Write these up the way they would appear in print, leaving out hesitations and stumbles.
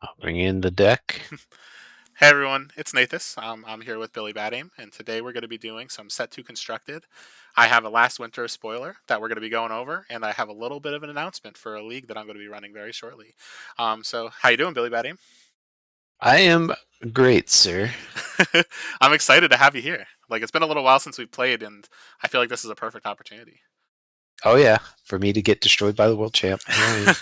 I'll bring in the deck. Hey everyone, it's Nathas. I'm here with BillyBadAim, and today we're going to be doing some Set 2 Constructed. I have a last winter spoiler that we're going to be going over, and I have a little bit of an announcement for a league that I'm going to be running very shortly. So how you doing, BillyBadAim? I am great, sir. I'm excited to have you here. Like, it's been a little while since we've played, and I feel like this is a perfect opportunity. Oh yeah, for me to get destroyed by the world champ. Here I am.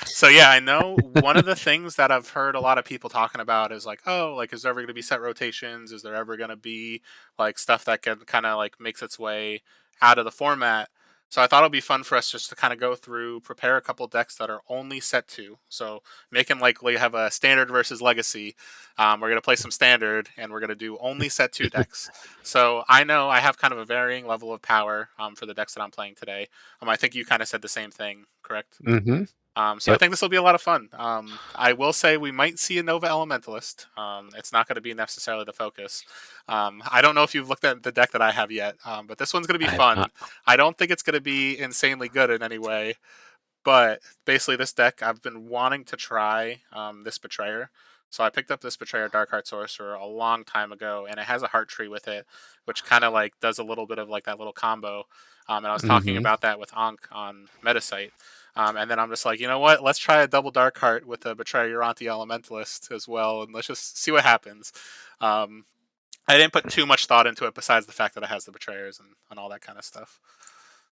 So yeah, I know one of the things that I've heard a lot of people talking about is like, oh, like is there ever going to be set rotations? Is there ever going to be like stuff that can kind of like makes its way out of the format? So I thought it'd be fun for us just to kind of go through, prepare a couple decks that are only set two. So making likely have a standard versus legacy. We're gonna play some standard, and we're gonna do only set two decks. So I know I have kind of a varying level of power for the decks that I'm playing today. I think you kind of said the same thing, correct? Mm-hmm. So I Yep. think this will be a lot of fun. I will say we might see a Nova Elementalist. It's not going to be necessarily the focus. I don't know if you've looked at the deck that I have yet, but this one's going to be I have fun. not. I don't think it's going to be insanely good in any way, but basically this deck I've been wanting to try this Betrayer. So I picked up this Betrayer Dark Heart Sorcerer a long time ago, and it has a Heart Tree with it, which kind of like does a little bit of like that little combo. And I was talking Mm-hmm. about that with Ankh on Metasite. And then I'm just like, you know what? Let's try a double Dark Heart with a Betrayer Uranti Elementalist as well, and let's just see what happens. Um, I didn't put too much thought into it besides the fact that it has the Betrayers and all that kind of stuff.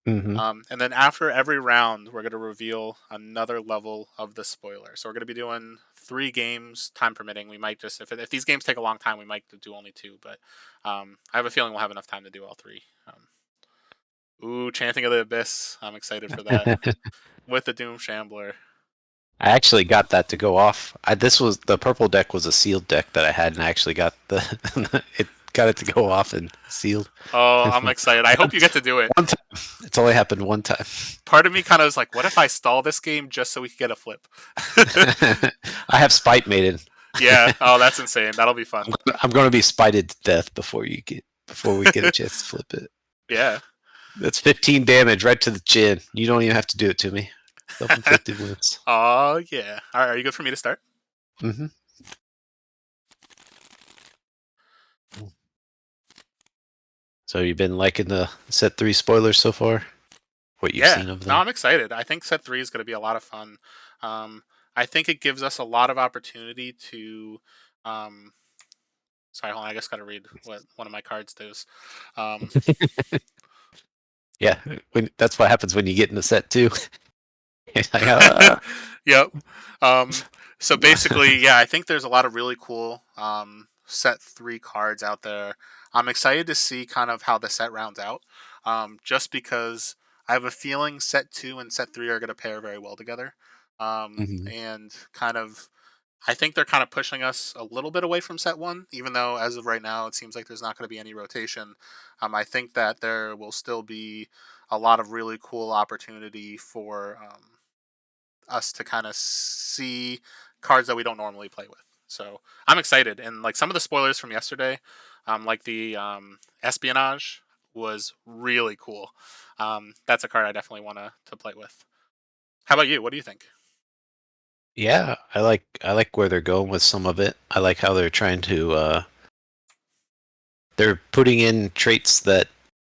Mm-hmm. And then after every round, we're going to reveal another level of the spoiler. So we're going to be doing 3 games, time permitting. We might just, if these games take a long time, we might do only 2. But I have a feeling we'll have enough time to do all 3. Ooh, Chanting of the Abyss. I'm excited for that. With the Doom Shambler. I actually got that to go off. This was the purple deck was a sealed deck that I had, and I actually got the it got it to go off and sealed. Oh, I'm excited. I hope you get to do it. One time. It's only happened one time. Part of me kind of was like, what if I stall this game just so we could get a flip? I have Spite Maiden. Yeah. Oh, that's insane. That'll be fun. I'm going to be spited to death before we get a chance to flip it. Yeah. That's 15 damage right to the chin. You don't even have to do it to me. Self-inflicted wounds. Oh, yeah. All right. Are you good for me to start? Mm-hmm. So you've been liking the set 3 spoilers so far? What you've Yeah, seen of no, them? I'm excited. I think set 3 is going to be a lot of fun. I think it gives us a lot of opportunity to. Um, sorry, hold on. I just got to read what one of my cards does. Um, Yeah, that's what happens when you get in the set 2. It's like, yep. Um, so basically, yeah, I think there's a lot of really cool set 3 cards out there. I'm excited to see kind of how the set rounds out. Just because I have a feeling set 2 and set 3 are going to pair very well together. mhm. And kind of I think they're kind of pushing us a little bit away from set 1, even though as of right now it seems like there's not going to be any rotation. I think that there will still be a lot of really cool opportunity for us to kind of see cards that we don't normally play with. So I'm excited, and like some of the spoilers from yesterday, like the espionage was really cool. That's a card I definitely want to play with. How about you? What do you think? Yeah, I like where they're going with some of it. I like how they're trying to they're putting in traits that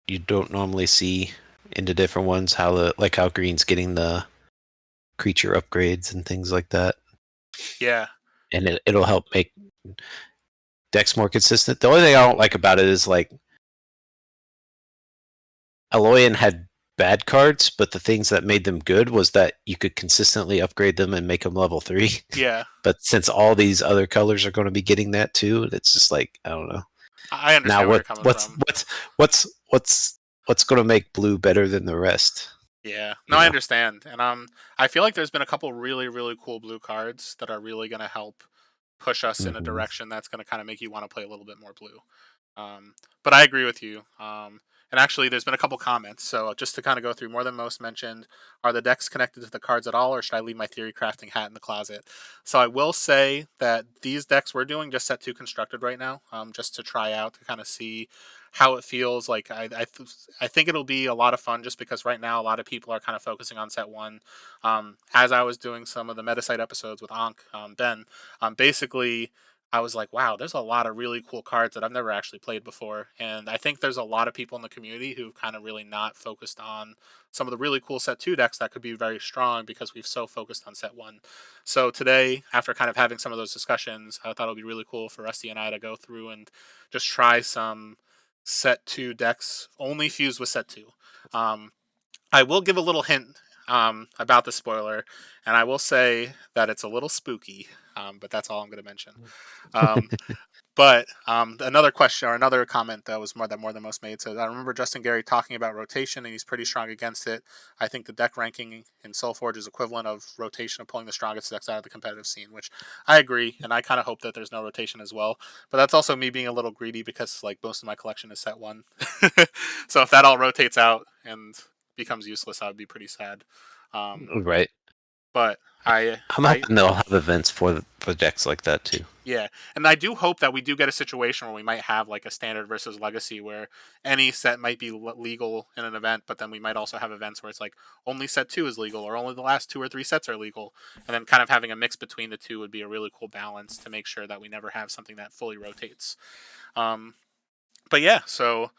you don't normally see into different ones. How green's getting the creature upgrades and things like that, Yeah, and it'll help make decks more consistent. The only thing I don't like about it is like Aloyan had bad cards, but the things that made them good was that you could consistently upgrade them and make them level 3. yeah, But since all these other colors are going to be getting that too, it's just like I don't know. I Now understand where you're coming from. what's what's going to make blue better than the rest? Yeah, no, You I know. understand, and I feel like there's been a couple really, really cool blue cards that are really going to help push us in a Hmm. direction that's going to kind of make you want to play a little bit more blue. Um, but I agree with you. And And actually, there's been a couple comments. So just to kind of go through, more than most mentioned, are the decks connected to the cards at all, or should I leave my theory crafting hat in the closet? So I will say that these decks we're doing just set 2 constructed right now, just to try out to kind of see how it feels. Like I think it'll be a lot of fun just because right now a lot of people are kind of focusing on set 1. As I was doing some of the Metasite episodes with Ankh, Ben, basically I was like, wow, there's a lot of really cool cards that I've never actually played before. And I think there's a lot of people in the community who've kind of really not focused on some of the really cool set 2 decks that could be very strong because we've so focused on set 1. So today, after kind of having some of those discussions, I thought it would be really cool for Rusty and I to go through and just try some set 2 decks only fused with set 2. Um, I will give a little hint about the spoiler, and I will say that it's a little spooky, but that's all I'm going to mention. Um, but another question or another comment that was more than most made says, I remember Justin Gary talking about rotation, and he's pretty strong against it. I think the deck ranking in SolForge is equivalent of rotation of pulling the strongest decks out of the competitive scene, which I agree, and I kind of hope that there's no rotation as well. But that's also me being a little greedy because like most of my collection is set 1. So if that all rotates out and becomes useless, I would be pretty sad. Um, Right. but I'm I hoping they'll have events for decks like that too. Yeah, and I do hope that we do get a situation where we might have like a standard versus legacy, where any set might be legal in an event, but then we might also have events where it's like only set 2 is legal, or only the last 2 or 3 sets are legal, and then kind of having a mix between the two would be a really cool balance to make sure that we never have something that fully rotates. Um, but yeah, so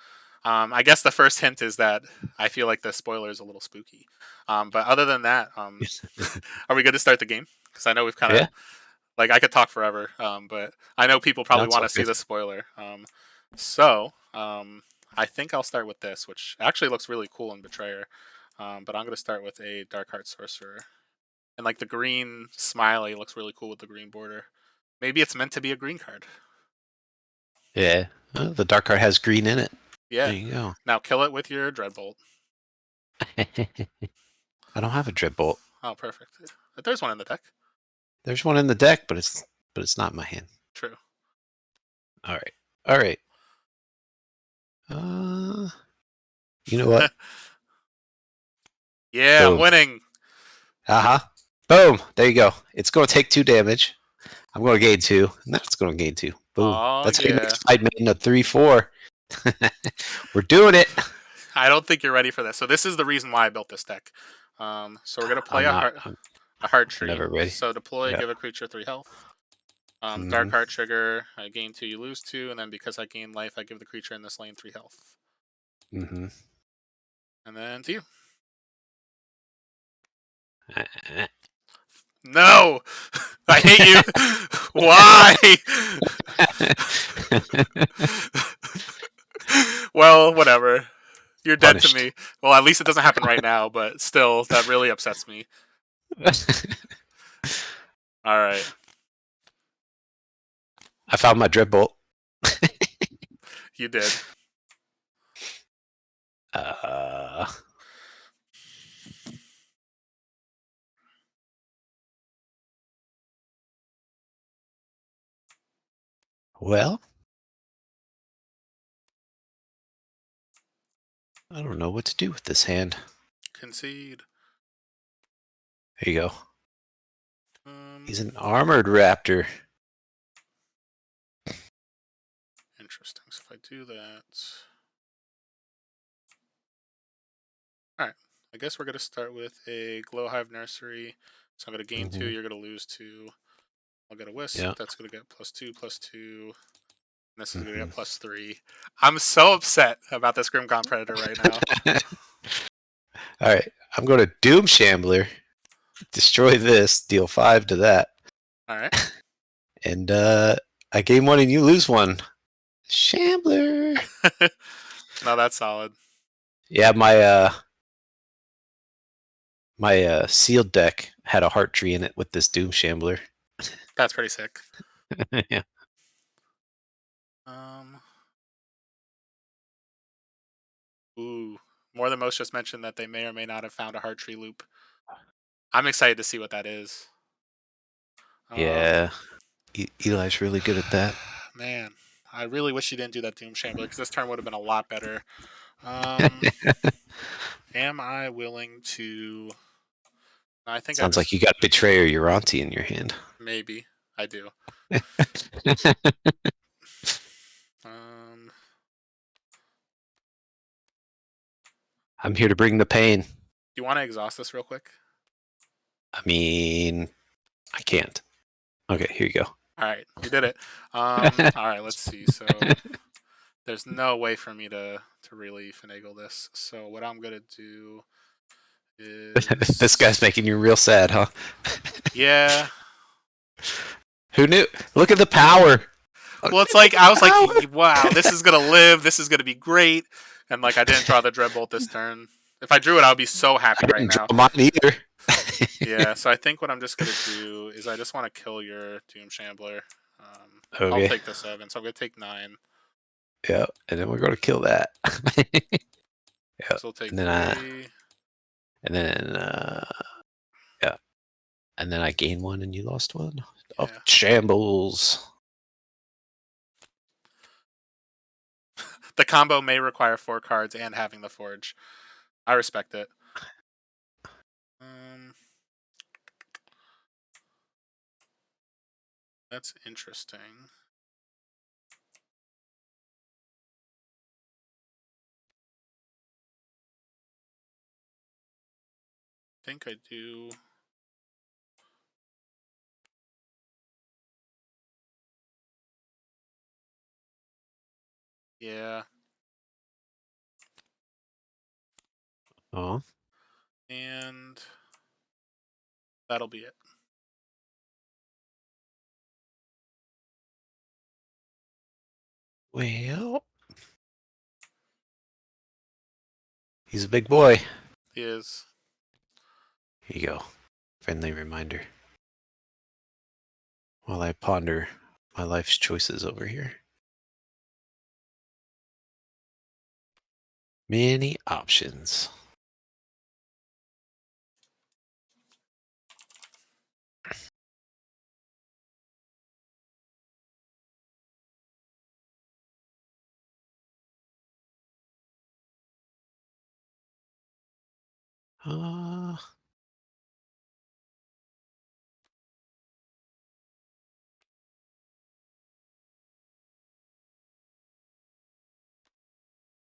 I guess the first hint is that I feel like the spoiler is a little spooky. But other than that, are we good to start the game? Because I know we've kind of Yeah, like I could talk forever, but I know people no, probably it's want all to see good. the spoiler. So I think I'll start with this, which actually looks really cool in Betrayer. But I'm gonna start with a Dark Heart Sorcerer, and like the green smiley looks really cool with the green border. Maybe it's meant to be a green card. Yeah, the dark card has green in it. There Yeah. you go. Now kill it with your Dreadbolt. I don't have a drip bolt. Oh, perfect. There's one in the deck. There's one in the deck, but it's not in my hand. True. All right, all right. Uh, you know what? Yeah, I'm Boom. winning. Uh huh. Boom. There you go. It's going to take 2 damage. I'm going to gain 2, and that's going to gain 2. Boom. Oh That's how you make yeah. Slide Maiden a 3/4. We're doing it. I don't think you're ready for this. So this is the reason why I built this deck. So we're gonna play I'm not. a heart I'm tree. never ready. So deploy, Yeah. give a creature 3 health. Dark Mm-hmm. heart trigger. I gain 2, you lose 2, and then because I gain life, I give the creature in this lane 3 health. Mm-hmm. And then to you. Mm-hmm. No, I hate you. Why? Well, whatever. You're dead to Punished. me. Well, at least it doesn't happen right now, but still, that really upsets me. All right. I found my drip bolt. You did. Uh, well, I don't know what to do with this hand. Concede. There you go. Um, He's an armored raptor. Interesting. So if I do that. Alright. I guess we're going to start with a Glowhive Nursery. So I'm going to gain 2, Mm-hmm. you're going to lose 2. I'll get a Wisp. Yeah. That's going to get +2/+2. And this is going to Mm-hmm. get +3. I'm so upset about this Grimgone Predator right now. All right. I'm going to Doom Shambler, destroy this, deal 5 to that. Alright. And I gain 1 and you lose 1. Shambler. No, that's solid. Yeah, my sealed deck had a heart tree in it with this Doom Shambler. That's pretty sick. Yeah. Ooh. More than most just mentioned that they may or may not have found a Heart Tree loop. I'm excited to see what that is. Yeah. Eli's really good at that. Man, I really wish you didn't do that Doom Shambler because this turn would have been a lot better. Am I willing to? I think I Sounds like just you got Betrayer your auntie in your hand. maybe I do. Um, I'm here to bring the pain. do you want to exhaust this real quick? I mean, I can't. Okay, here you go. All right, you did it. All right, let's see. So there's no way for me to really finagle this. So what I'm gonna do This guy's is, making you real sad, huh? yeah. Who knew? Look at the power. Well, it's Look at like the I was like, power. wow, this is gonna live. This is gonna be great. And like I didn't draw the Dreadbolt this turn. If I drew it, I would be so happy I right didn't now. draw mine either. Yeah, so I think what I'm just gonna do is I just want to kill your Doom Shambler. I'll Okay. take the 7, so I'm gonna take 9. Yeah, and then we're gonna kill that. Yeah, This will take and then 3. yeah, and then I gained 1 and you lost 1. Oh, Yeah. shambles. The combo may require 4 cards and having the Forge. I respect it. That's interesting. I think I do. Yeah. Oh, And that'll be it. well, he's a big boy. He is. Here you go. Friendly reminder. While I ponder my life's choices over here. Many options.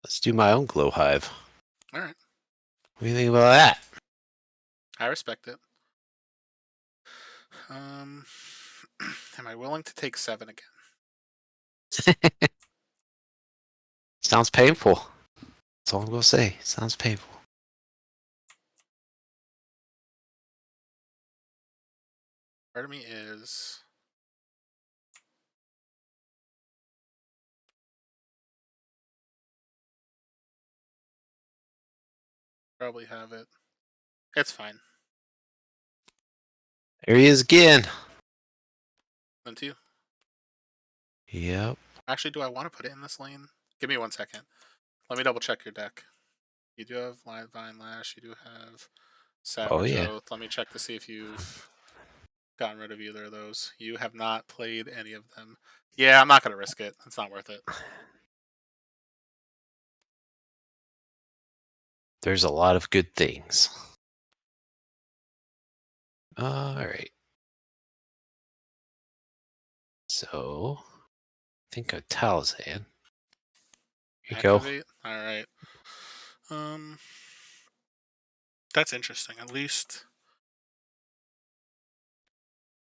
Let's do my own glow hive. All right. What do you think about that? I respect it. Am I willing to take 7 again? Sounds painful. That's all I'm gonna say. Sounds painful. Part of me is probably have it. It's fine. There he is again. Then 2. Yep. Actually, do I want to put it in this lane? Give me 1 second. Let me double check your deck. You do have Vine Lash. You do have Oh Savage yeah. Oath. Let me check to see if you've gotten rid of either of those. You have not played any of them. Yeah, I'm not going to risk it. It's not worth it. There's a lot of good things. All right. So, I think a Talzan. Here you go. Activate? Alright. That's interesting. At least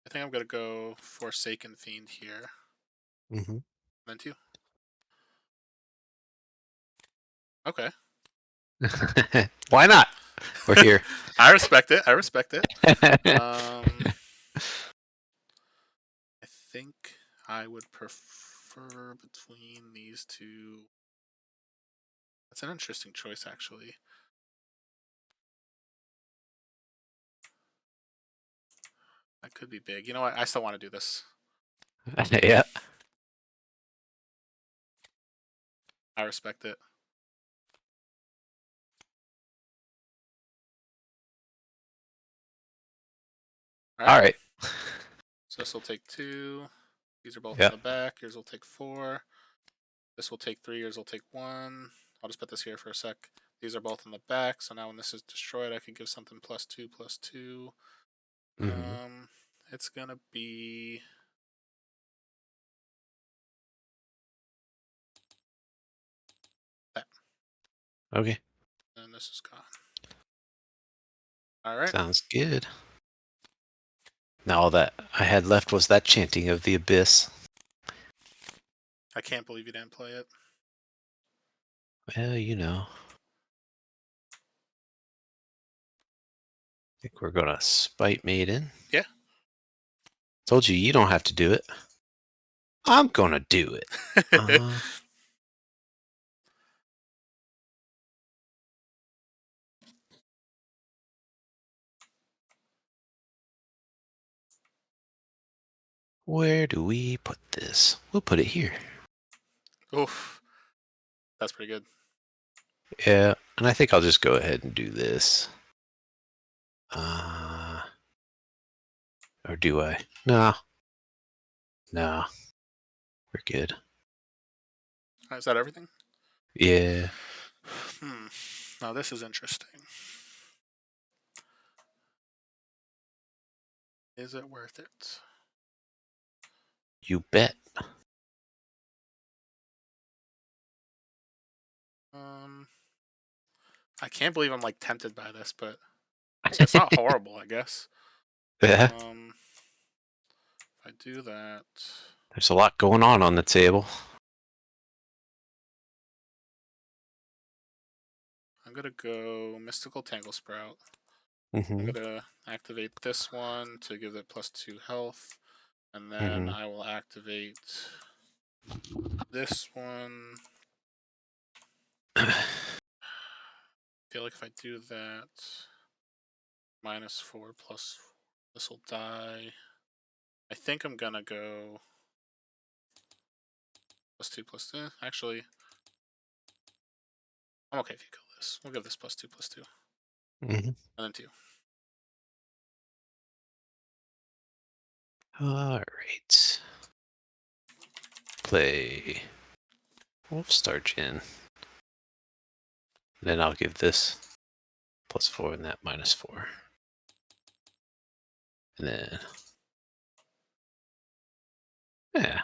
I think I'm going to go Forsaken Fiend here. Mm-hmm. Then 2. Okay. Why not? We're here. I respect it. I respect it. I think I would prefer between these 2. That's an interesting choice, actually. That could be big. You know what? I still want to do this. Yeah. I respect it. All right. So this will take 2. These are both Yeah. in the back. Yours will take 4. This will take 3. Yours will take 1. I'll just put this here for a sec. These are both in the back, so now when this is destroyed, I can give something +2/+2. It's gonna be that, Okay. and this is gone. All right. Sounds good. Now all that I had left was that chanting of the abyss. I can't believe you didn't play it. Well, you know. I think we're gonna Spite Maiden. Yeah. Told you you don't have to do it. I'm gonna do it. Where do we put this? We'll put it here. Oof. That's pretty good. Yeah, and I think I'll just go ahead and do this. Or do I? No. No. We're good. Is that everything? Yeah. Now this is interesting. Is it worth it? You bet. I can't believe I'm like tempted by this, but it's not horrible, I guess. Yeah. If I do that, There's a lot going on the table. I'm gonna go Mystical Tangle Sprout. Mm-hmm. I'm gonna activate this one to give it +2 health, and then Mm-hmm. I will activate this one. I feel like if I do that, -4/+4, this will die. I think I'm gonna go +2/+2. Actually, I'm okay if you kill this. We'll give this +2/+2, Mm-hmm. and then 2. All right. Play Wolfstar Gin. Then I'll give this +4 and that -4. And then, yeah,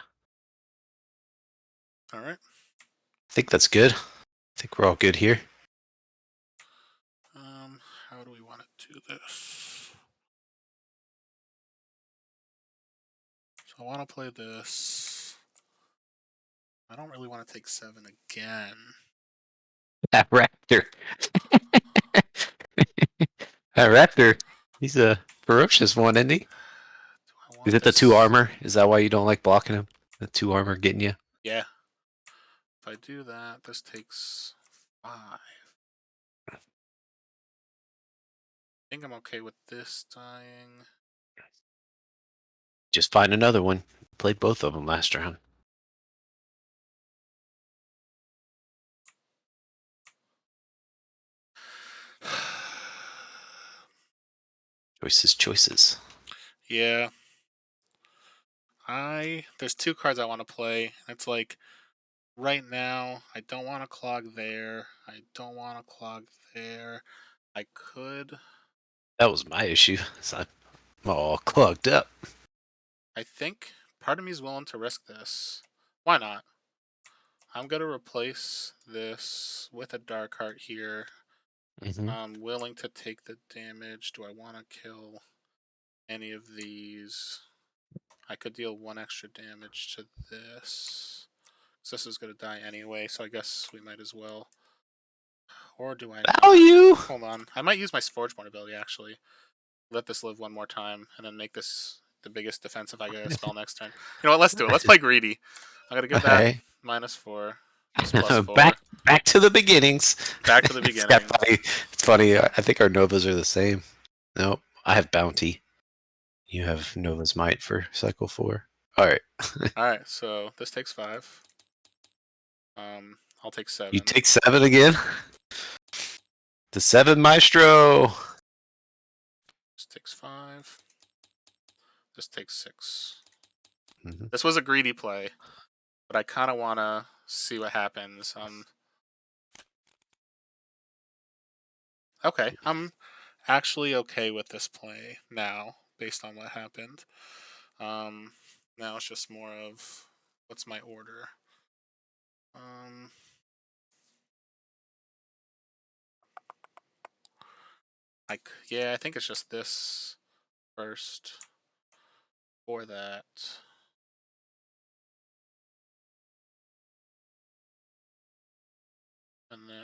All right. I think that's good. I think we're all good here. How do we want to do this? So I want to play this. I don't really want to take 7 again. That Raptor. That Raptor. He's a ferocious one, isn't he? Do I want Is it the this? 2 armor? Is that why you don't like blocking him? The 2 armor getting you? Yeah. If I do that, this takes 5. I think I'm okay with this dying. Just find another one. Played both of them last round. Choices. Yeah. There's 2 cards I want to play. It's like right now, I don't want to clog there. I don't want to clog there. I could. That was my issue. I'm all clogged up. I think part of me is willing to risk this. Why not? I'm going to replace this with a Dark Heart here. Mm-hmm. I'm willing to take the damage. Do I want to kill any of these? I could deal 1 extra damage to this. So this is going to die anyway, so I guess we might as well. Or do I not? Value! Hold on. I might use my SolForge ability, actually. Let this live 1 more time, and then make this the biggest defense if I get a spell next turn. You know what? Let's do it. Let's play greedy. I'm going to give that Okay. -4. This +4. back to the beginnings. Back to the It's beginning. funny. It's funny. I think our Novas are the same. Nope. I have Bounty. You have Nova's Might for cycle 4. All right. Alright, so this takes 5. I'll take 7. You take 7 again? The 7 Maestro. This takes 5. This takes 6. Mm-hmm. This was a greedy play, but I kind of want to see what happens. Okay, I'm actually okay with this play now, based on what happened. Um, Now it's just more of what's my order. Um, yeah, I think it's just this first for that, and then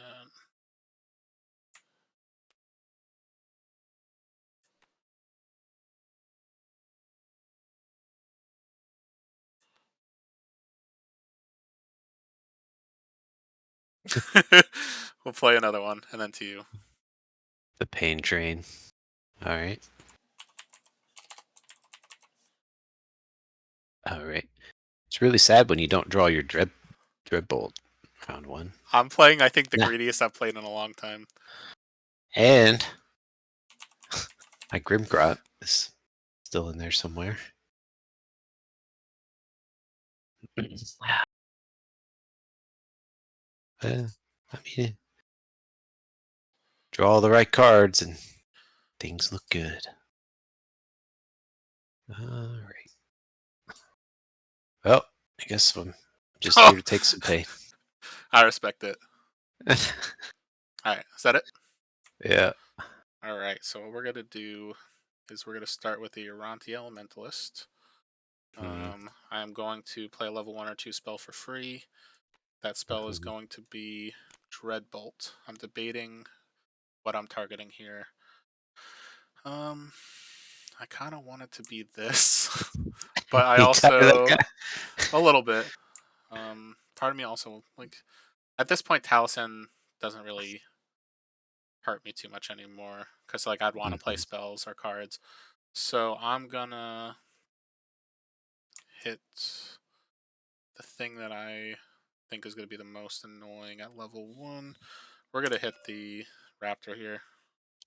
we'll play another one, and then to you. The pain train. All right. All right. It's really sad when you don't draw your dreadbolt round one. I'm playing, I think, the Nah. greediest I've played in a long time. And my Grimgrot is still in there somewhere. I mean, draw all the right cards and things look good. All right. Well, I guess I'm just Oh, here to take some pain. I respect it. All right, is that it? Yeah. All right, so what we're gonna do is we're gonna start with the Uranti Elementalist. I'm going to play a level 1 or 2 spell for free. That spell is going to be Dreadbolt. I'm debating what I'm targeting here. I kind of want it to be this, but I You tired of that also guy? a little bit. Part of me also like at this point, Taliesin doesn't really hurt me too much anymore because like I'd want to play spells or cards. So I'm gonna hit the thing that I think is gonna be the most annoying at level 1. We're gonna hit the Raptor here.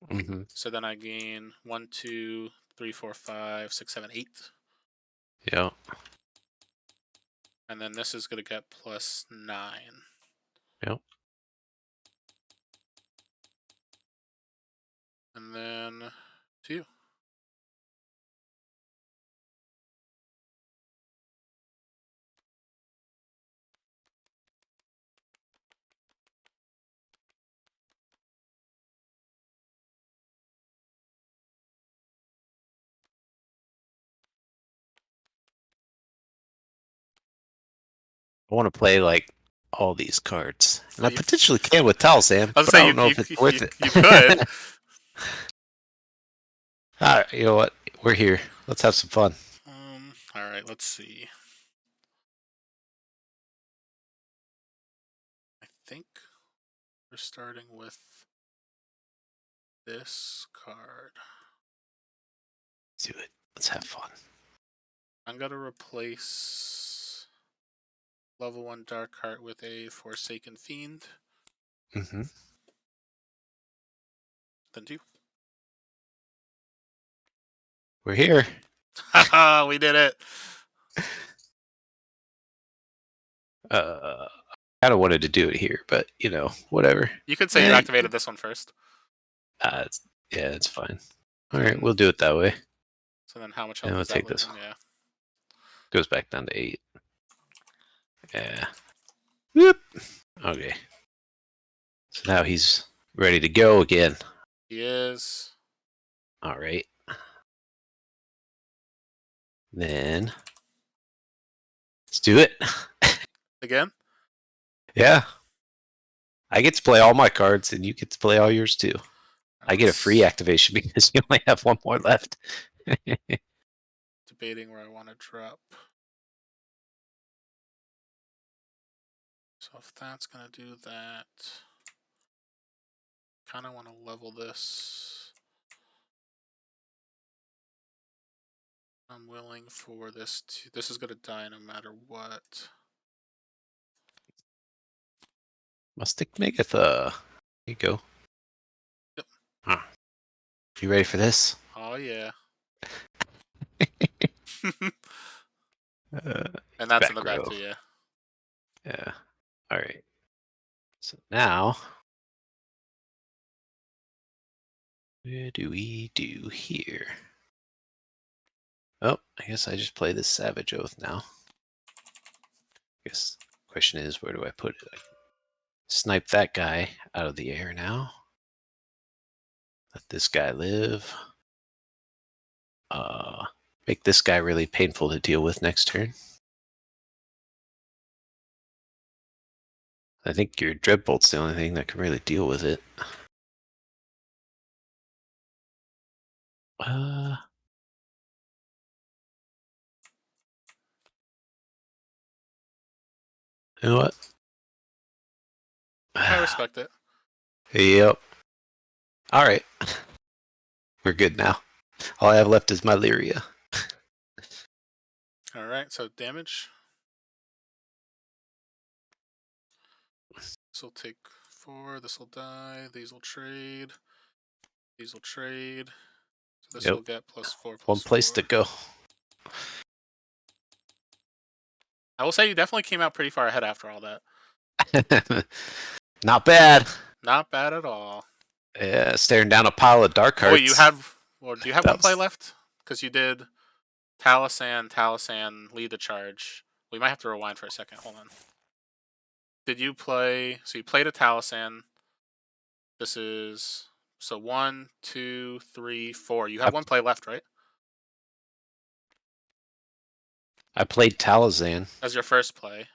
Mm-hmm. So then I gain 1, 2, 3, 4, 5, 6, 7, 8. Yeah. And then this is going to get plus 9. Yep. And then 2. I want to play like all these cards, and I Well, potentially can with Talsam, I was but I say don't know if it's worth it. you could. All right, you know what? We're here. Let's have some fun. All right, let's see. I think we're starting with this card. Let's do it. Let's have fun. I'm going to replace level 1 Dark Heart with a Forsaken Fiend. Mm-hmm. Then 2. We're here. Haha, we did it. Kind of wanted to do it here, but you know, whatever. You could say you activated this one first. It's, yeah, it's fine. All So right, then, we'll do it that way. so then how much And health we'll is that take this. losing? Yeah. Goes back down to 8. Yeah. Whoop. Okay. So now he's ready to go again. He is. All right. Then let's do it. Again? Yeah. I get to play all my cards, and you get to play all yours too. I get a free activation because you only have one more left. Debating where I want to drop. So if that's going to do that, kind of want to level this. I'm willing for this to... This is going to die no matter what. Mustic Megatha. Here you go. Yep. Huh. You ready for this? Oh, yeah. Uh, And that's in the back back row. too, yeah. Yeah. All right. So now What do we do here? Oh, I guess I just play this Savage Oath now. I guess the question is, where do I put it? I snipe that guy out of the air now. Let this guy live. Make this guy really painful to deal with next turn. I think your Dreadbolt's the only thing that can really deal with it. You know what? I respect it. Yep. All right. We're good now. All I have left is my Lyria. All right, so damage. This will take 4. This will die. These will trade. These will trade. So this will get +4. One place to go. I will say you definitely came out pretty far ahead after all that. Not bad. Not bad at all. Yeah, staring down a pile of dark cards. Wait, you have. Or do you have one play left? Because you did Taliesin, lead the charge. We might have to rewind for a second. Hold on. Did you play? So you played a Taliesin. This is so 1, 2, 3, 4. You have one play left, right? I played Taliesin as your first play.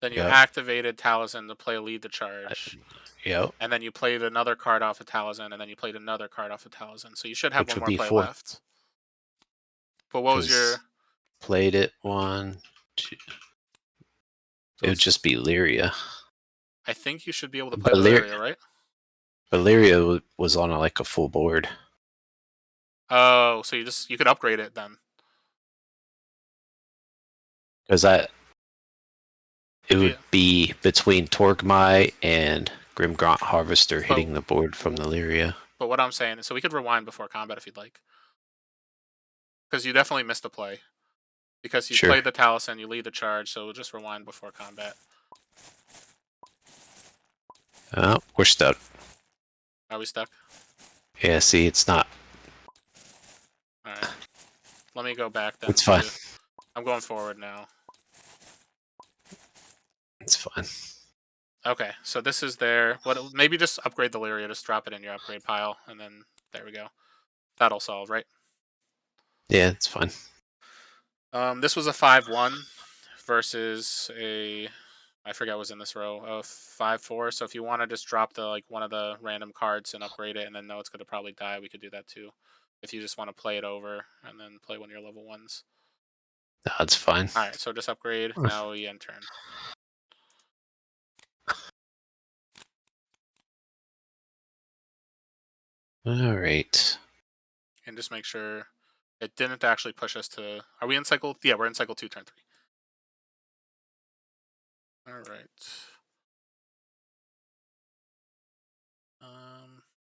Then you activated Taliesin to play lead the charge. Yep. And then you played another card off of Taliesin, and then you played another card off of Taliesin. So you should have Which one would more be play 4. left. But what was your? Played it 1, 2. So it would just be Lyria. I think you should be able to play Lyria, right? But Lyria was on like a full board. Oh, so you could upgrade it then. Because it would be between Torgmai and Grimgrant Harvester hitting the board from the Lyria. But what I'm saying is, so we could rewind before combat if you'd like. Because you definitely missed a play. Because you played the Taliesin, you lead the charge, so we'll just rewind before combat. Oh, we're stuck. Are we stuck? Yeah, see, it's not. Alright. Let me go back then. It's fine. I'm going forward now. It's fine. Okay, so this is there. Maybe just upgrade the Lyria, just drop it in your upgrade pile, and then there we go. That'll solve, right? Yeah, it's fine. This was a 5-1 versus a, I forget what was in this row, a 5-4. So if you want to just drop one of the random cards and upgrade it, and then know it's going to probably die, we could do that too. If you just want to play it over and then play one of your level 1s. That's fine. All right, so just upgrade. Now we end turn. All right. And just make sure it didn't actually push us to. Are we in cycle? Yeah, we're in cycle 2, turn 3. All right.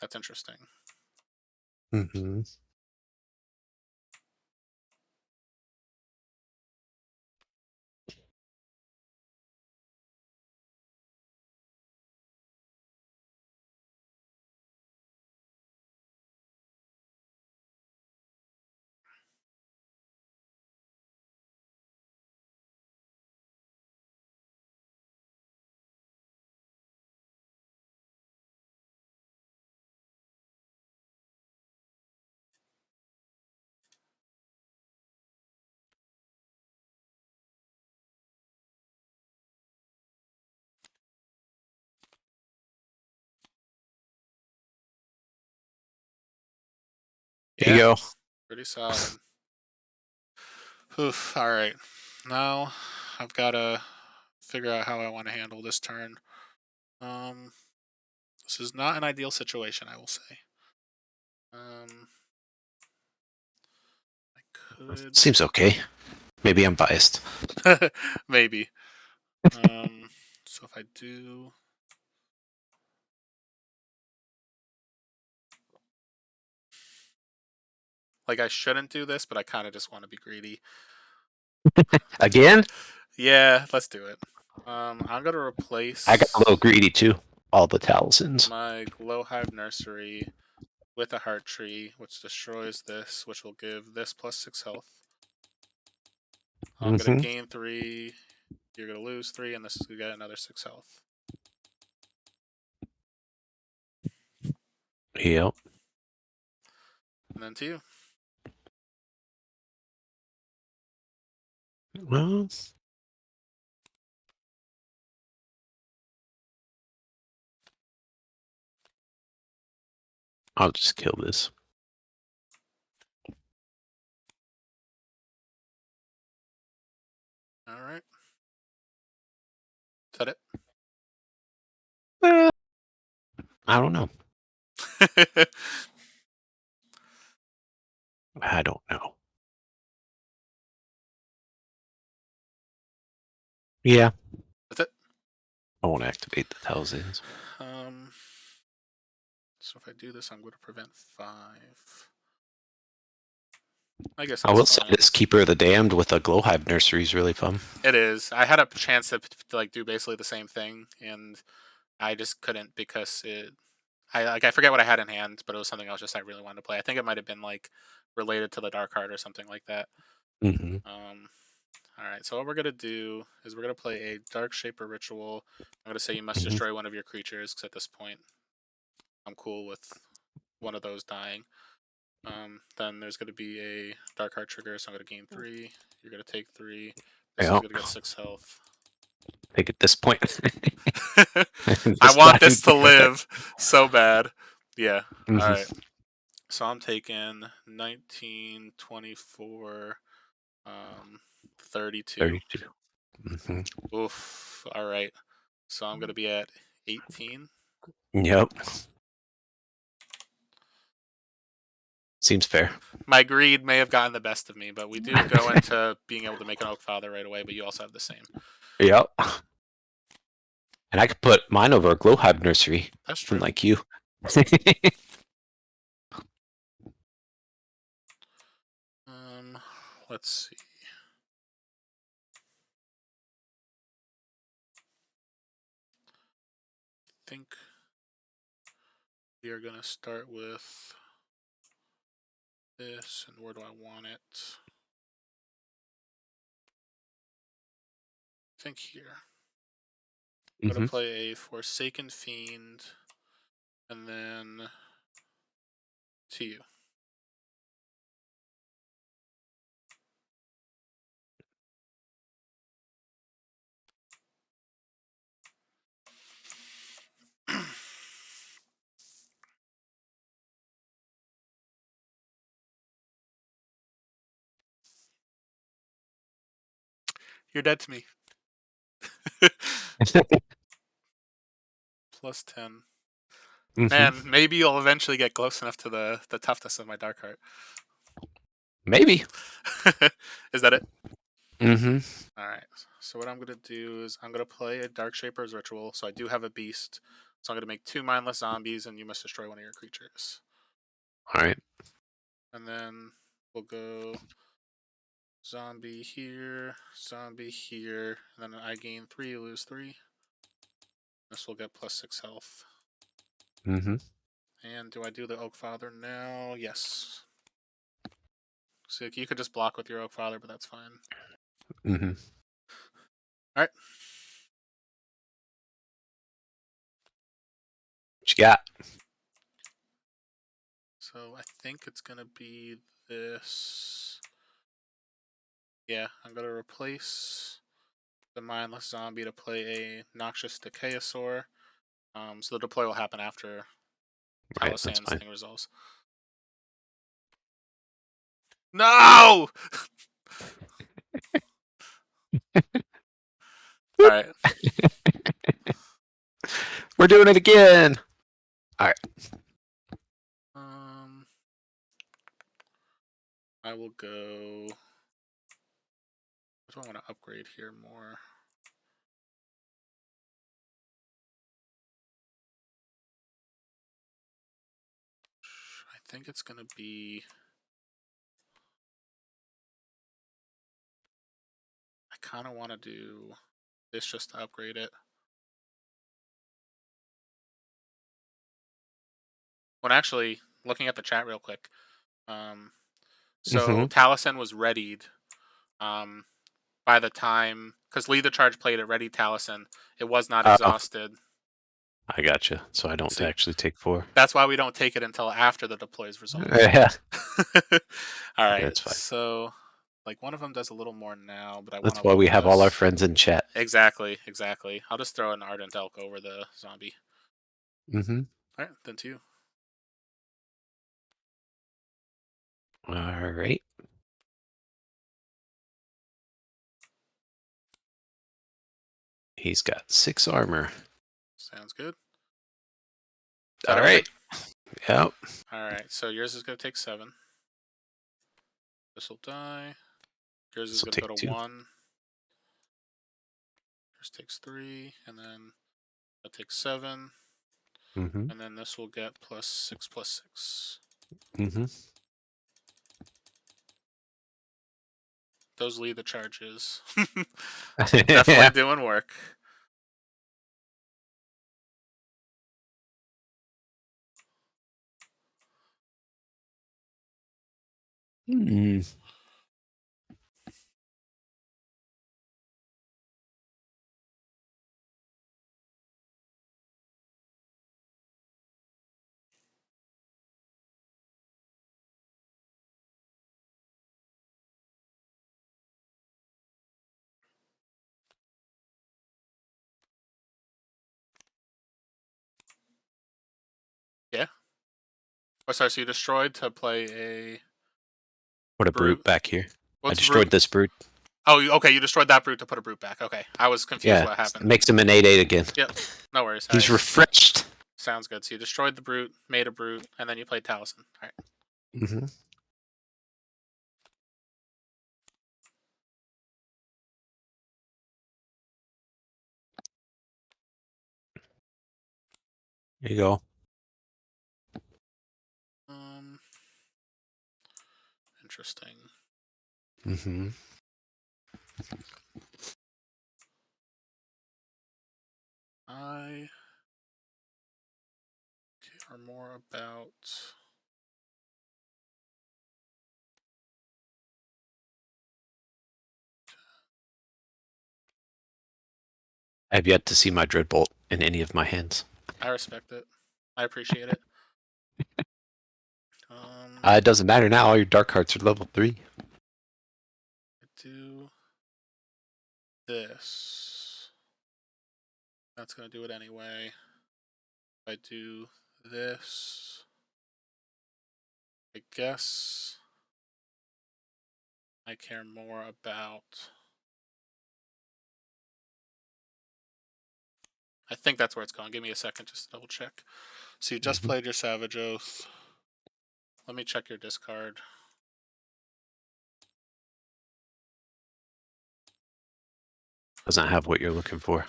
That's interesting. Mm-hmm. There you go. Pretty solid. Oof, all right. Now I've got to figure out how I want to handle this turn. This is not an ideal situation, I will say. I could. Seems okay. Maybe I'm biased. Maybe. So if I do. Like, I shouldn't do this, but I kind of just want to be greedy. Again? Yeah, let's do it. I'm going to replace... I got a little greedy, too. All the Talisons. My Glowhive Nursery with a heart tree, which destroys this, which will give this +6 health. I'm going to gain 3, you're going to lose 3, and this is going to get another 6 health. Yep. And then to you. Well, I'll just kill this. All right. Is that it? I don't know. I don't know. Yeah. That's it. I won't activate the thousands. So if I do this, I'm going to prevent 5. I guess I will that's say fine. this Keeper of the Damned with a Glowhive Nursery is really fun. It is. I had a chance to like do basically the same thing, and I just couldn't because I forget what I had in hand, but it was something else just I really wanted to play. I think it might have been like related to the Dark Heart or something like that. Mm-hmm. All right, so what we're gonna do is we're gonna play a Dark Shaper ritual. I'm gonna say you must destroy one of your creatures because at this point, I'm cool with one of those dying. Then there's gonna be a Dark Heart trigger, so I'm gonna gain 3. You're gonna take 3. This is gonna get 6 health. I think at this point, I just want not this to even- live so bad. Yeah. Mhm. All right. So I'm taking 19, 24, 32. 32. Mm-hmm. Oof. All right. So I'm going to be at 18. Yep. Seems fair. My greed may have gotten the best of me, but we do go into being able to make an Oak Father right away, but you also have the same. Yep. And I could put mine over a Glowhive Nursery. That's true. Like you. Let's see. I think we are going to start with this, and where do I want it? I think here. I'm going to play a Forsaken Fiend, and then to you. You're dead to me. Plus 10. Man, maybe you'll eventually get close enough to the toughness of my Dark Heart. Maybe. Is that it? Mm-hmm. All right. So what I'm going to do is I'm going to play a Dark Shaper's Ritual. So I do have a beast. So I'm going to make 2 mindless zombies, and you must destroy one of your creatures. All right. And then we'll go zombie here, and then I gain 3, you lose 3. This will get plus 6 health. Mm-hmm. And do I do the Oak Father now? Yes. So you could just block with your Oak Father, but that's fine. Mm-hmm. All right. What you got? So I think it's going to be this. Yeah, I'm going to replace the Mindless Zombie to play a Noxious Decayosaur. So the deploy will happen after Right, that's Talisand's fine. thing resolves. No! All right. We're doing it again. All right. I will go. What do I want to upgrade here more? I think it's going to be. I kind of want to do this just to upgrade it. Well, actually, looking at the chat real quick. So Taliesin was readied by the time, because Lead the Charge played it, ready Taliesin. It was not exhausted. I gotcha. So I don't actually take 4. That's why we don't take it until after the deploys result. Yeah. All right. That's fine. So, like, one of them does a little more now, but I want to. That's why we have all our friends in chat. Exactly. I'll just throw an Ardent Elk over the zombie. All right, then to you. All right. He's got 6 armor. Sounds good. All right. Yep. All right. So yours is going to take 7. This will die. Yours is going to go to 2. 1. Yours takes 3, and then that takes 7. And then this will get +6/+6. Those lead the charges. Definitely doing work. Yeah. Oh, sorry. So you destroyed to play a. Put a brute back here. What's I destroyed this brute. Oh, okay. You destroyed that brute to put a brute back. Okay. I was confused what happened. Makes him an 8/8 again. Yep. No worries. He's refreshed. Sounds good. So you destroyed the brute, made a brute, and then you played Taliesin. All right. There you go. Interesting. I care more about. I have yet to see my Dreadbolt in any of my hands. I respect it. I appreciate it. It doesn't matter now. All your dark hearts are level 3. I do this. That's going to do it anyway. If I do this, I guess I care more about. I think that's where it's going. Give me a second just to double check. So you just played your Savage Oath. Let me check your discard. Doesn't have what you're looking for.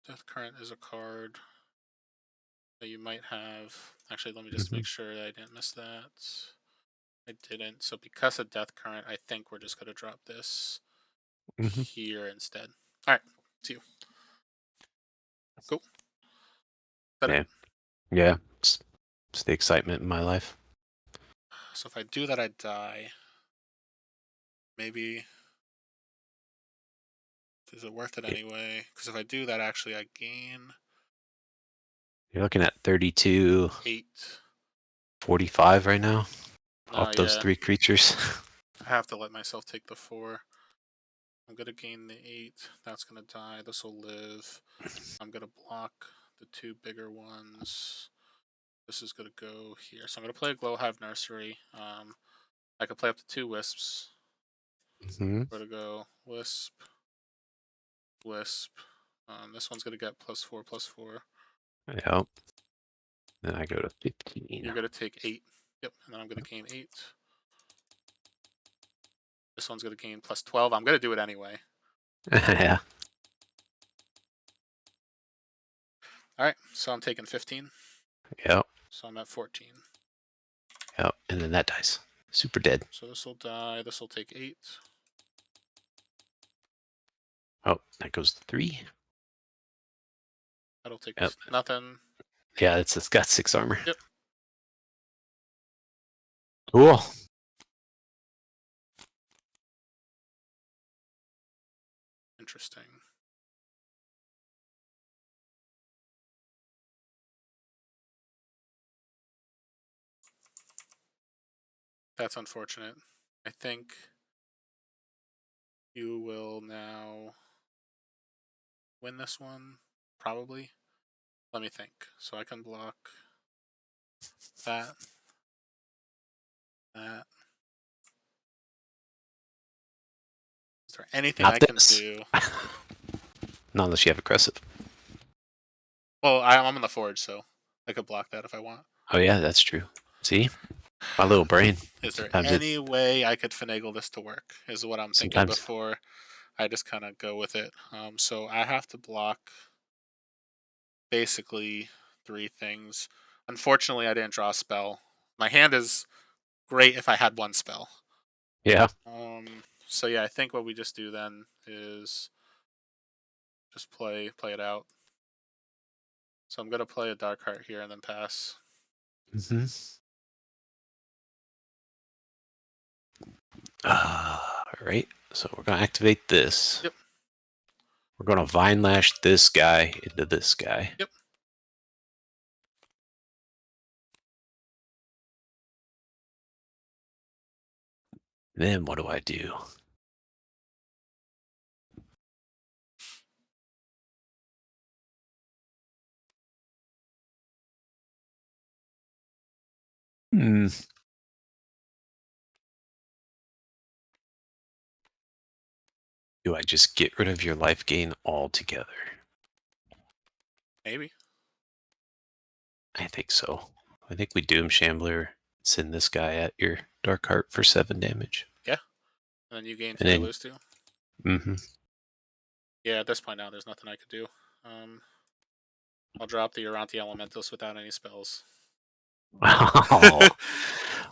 Death Current is a card that you might have. Actually, let me just make sure that I didn't miss that. I didn't. So because of Death Current, I think we're just going to drop this here instead. All right. See you. Cool. Yeah. It's the excitement in my life. So if I do that, I die. Maybe. Is it worth it anyway? Because if I do that, actually, I gain. You're looking at 32. 8. 45 right now. Off those 3 creatures. I have to let myself take the 4. I'm going to gain the 8. That's going to die. This will live. I'm going to block the 2 bigger ones. This is going to go here. So I'm going to play a Glowhive Nursery. I could play up to 2 Wisps. I'm going to go Wisp. Wisp. This one's going to get +4/+4. Yep. Then I go to 15. You're going to take 8. Yep. And then I'm going to gain 8. This one's going to gain +12. I'm going to do it anyway. Yeah. All right. So I'm taking 15. Yep. So I'm at 14. Yep. And then that dies. Super dead. So this will die. This will take 8. Oh, that goes to 3. That'll take nothing. Yeah, it's got 6 armor. Yep. Cool. Interesting. That's unfortunate. I think you will now win this one, probably. Let me think. So I can block that, that. Is there anything Not I can this. do? Not unless you have aggressive. Well, I'm on the forge, so I could block that if I want. Oh yeah, that's true. See, my little brain. Is there Sometimes any way I could finagle this to work? Is what I'm thinking sometimes. before I just kind of go with it. So I have to block basically 3 things. Unfortunately, I didn't draw a spell. My hand is great if I had 1 spell. Yeah. So yeah, I think what we just do then is just play it out. So I'm gonna play a dark heart here and then pass. Mm-hmm. All right. So we're gonna activate this. Yep. We're gonna vine lash this guy into this guy. Yep. Then what do I do? Hmm. Do I just get rid of your life gain altogether? Maybe. I think so. I think we Doom Shambler, send this guy at your Dark Heart for 7 damage. Yeah. And then you gain 2, And I then, lose 2. mm-hmm. Yeah, at this point now, there's nothing I could do. I'll drop the Uranti Elementals without any spells. Wow.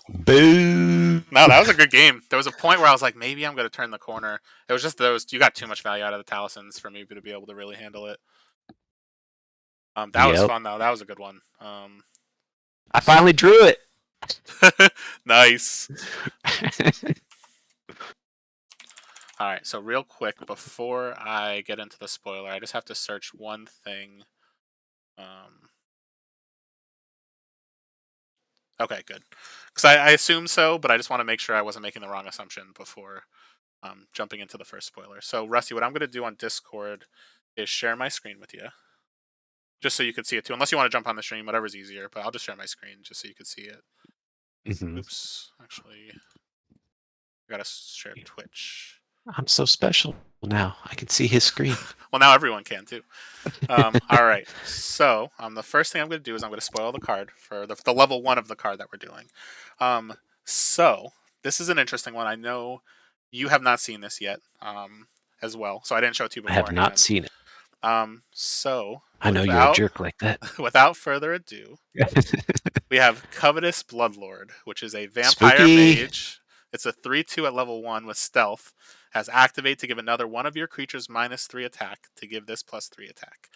Boo. No, that was a good game. There was a point where I was like, maybe I'm going to turn the corner. It was just those. You got too much value out of the Talisons for me to be able to really handle it. That was Yep. fun, though. That was a good one. I finally drew it. Nice. All right, so real quick, before I get into the spoiler, I just have to search one thing. Okay, good. Because I assume so, but I just want to make sure I wasn't making the wrong assumption before jumping into the first spoiler. So, Rusty, what I'm going to do on Discord is share my screen with you, just so you can see it too. Unless you want to jump on the stream, whatever's easier, but I'll just share my screen just so you can see it. Mm-hmm. Oops, actually, I got to share Twitch. I'm so special now. I can see his screen. Well, now everyone can too. All right. So the first thing I'm going to do is I'm going to spoil the card for the level 1 of the card that we're doing. So this is an interesting one. I know you have not seen this yet as well, so I didn't show it to you I have not beforehand. seen it. So I know you're a jerk like that. without further ado, we have Covetous Bloodlord, which is a vampire Spooky. mage. It's a 3/2 at level 1 with stealth. Has activate to give another one of your creatures -3 attack to give this +3 attack.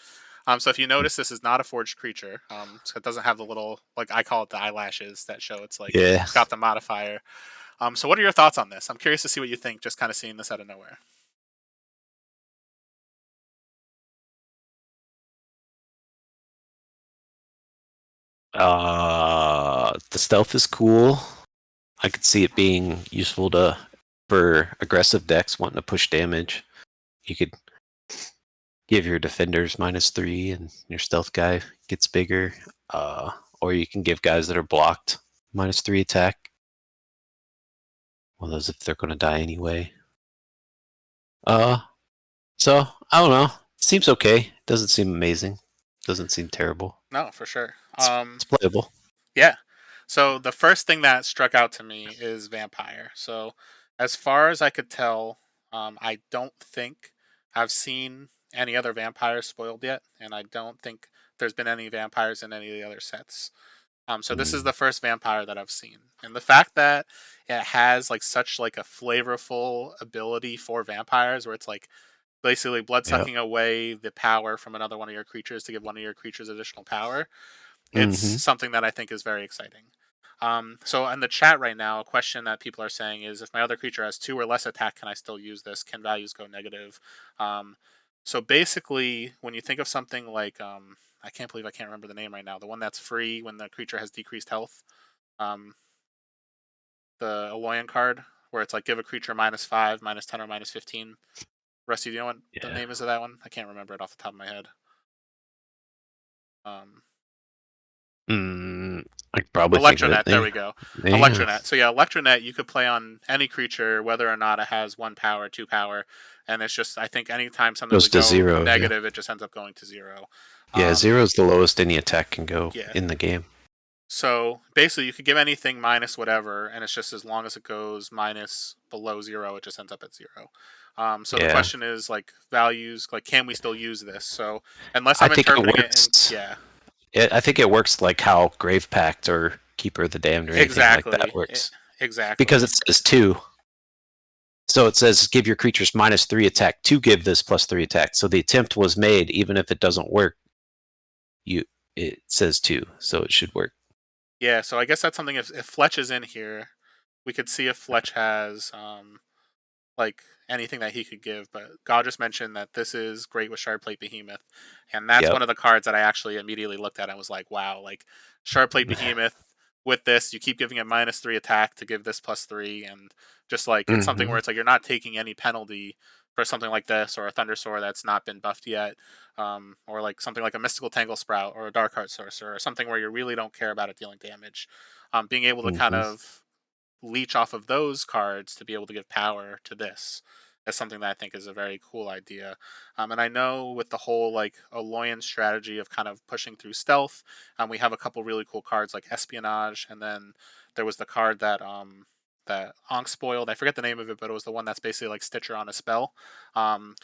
So if you notice, this is not a forged creature. So it doesn't have the little, like I call it, the eyelashes that show it's like Yeah. got the modifier. So what are your thoughts on this? I'm curious to see what you think, just kind of seeing this out of nowhere. The stealth is cool. I could see it being useful for aggressive decks wanting to push damage. You could give your defenders -3 and your stealth guy gets bigger. Or you can give guys that are blocked -3 attack. Well, those if they're going to die anyway. So I don't know. Seems okay. Doesn't seem amazing. Doesn't seem terrible. No, for sure. It's playable. Yeah. So the first thing that struck out to me is vampire. So as far as I could tell, I don't think I've seen any other vampires spoiled yet, and I don't think there's been any vampires in any of the other sets. So this is Mm, the first vampire that I've seen, and the fact that it has like such like a flavorful ability for vampires, where it's like basically blood yep. sucking away the power from another one of your creatures to give one of your creatures additional power. It's Mm-hmm. something that I think is very exciting. So in the chat right now, a question that people are saying is, if my other creature has 2 or less attack, can I still use this? Can values go negative? So basically, when you think of something like, I can't believe I can't remember the name right now, the one that's free when the creature has decreased health, um, the Aloyan card, where it's like give a creature -5, -10, or -15. Rusty, do you know what the Yeah. name is of that one? I can't remember it off the top of my head. Um, Mm, I could probably think of it. Electronet, there we go. Yeah. Electronet. So yeah, Electronet you could play on any creature, whether or not it has 1 power, 2 power, and it's just I think anytime something Goes would to go 0. Yeah. negative, it just ends up going to 0. Yeah. Um, 0 is the lowest any attack can go yeah. in the game. So basically, you could give anything minus whatever, and it's just as long as it goes minus below 0, it just ends up at 0. So the Yeah. question is like values, like can we still use this? So unless I I'm think it interpreting it in, works. yeah, I think it works like how Grave Pact or Keeper of the Damned or anything like that exactly, works. Because exactly. it says 2. So it says give your creatures -3 attack to give this +3 attack. So the attempt was made, even if it doesn't work. You it says 2, so it should work. Yeah, so I guess that's something. If Fletch is in here, we could see if Fletch has like anything that he could give. But God just mentioned that this is great with Shardplate Behemoth, and that's Yep. one of the cards that I actually immediately looked at and was like, wow, like Shardplate Behemoth with this, you keep giving it -3 attack to give this +3, and just like it's something Hmm. where it's like you're not taking any penalty for something like this or a Thundersaur that's not been buffed yet, or like something like a Mystical Tangle Sprout or a Dark Heart Sorcerer or something where you really don't care about it dealing damage. Being able to kind Hmm. of leech off of those cards to be able to give power to this is something that I think is a very cool idea. And I know with the whole like Aloyan strategy of kind of pushing through stealth, we have a couple really cool cards like Espionage, and then there was the card that Ankh spoiled. I forget the name of it, but it was the one that's basically like Stitcher on a spell,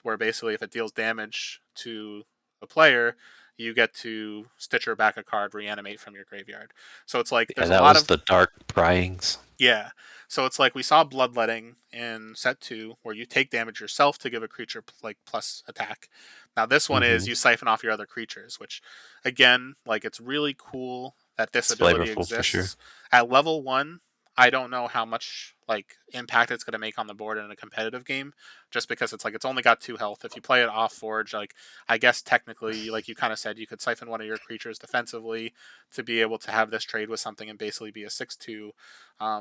where basically if it deals damage to a player, you get to Stitcher back a card, reanimate from your graveyard. So it's like Yeah, there's a that lot was of the Dark Pryings. yeah. So it's like we saw Bloodletting in set 2, where you take damage yourself to give a creature like plus attack. Now this one Hmm. is you siphon off your other creatures, which again, like it's really cool that this It's ability flavorful for sure. exists. At level 1, I don't know how much like impact it's going to make on the board in a competitive game, just because it's like it's only got 2 health. If you play it off Forge, like I guess technically, like you kind of said, you could siphon one of your creatures defensively to be able to have this trade with something and basically be a 6/2.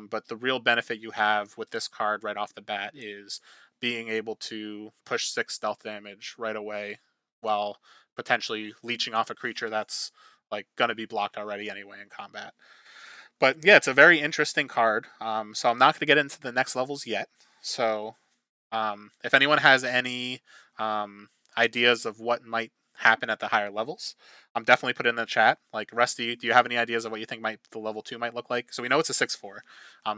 But the real benefit you have with this card right off the bat is being able to push 6 stealth damage right away while potentially leeching off a creature that's like going to be blocked already anyway in combat. But yeah, it's a very interesting card. So I'm not going to get into the next levels yet. So if anyone has any ideas of what might happen at the higher levels, I'm definitely put it in the chat. Like Rusty, do you have any ideas of what you think might the level 2 might look like? So we know it's a 6/4,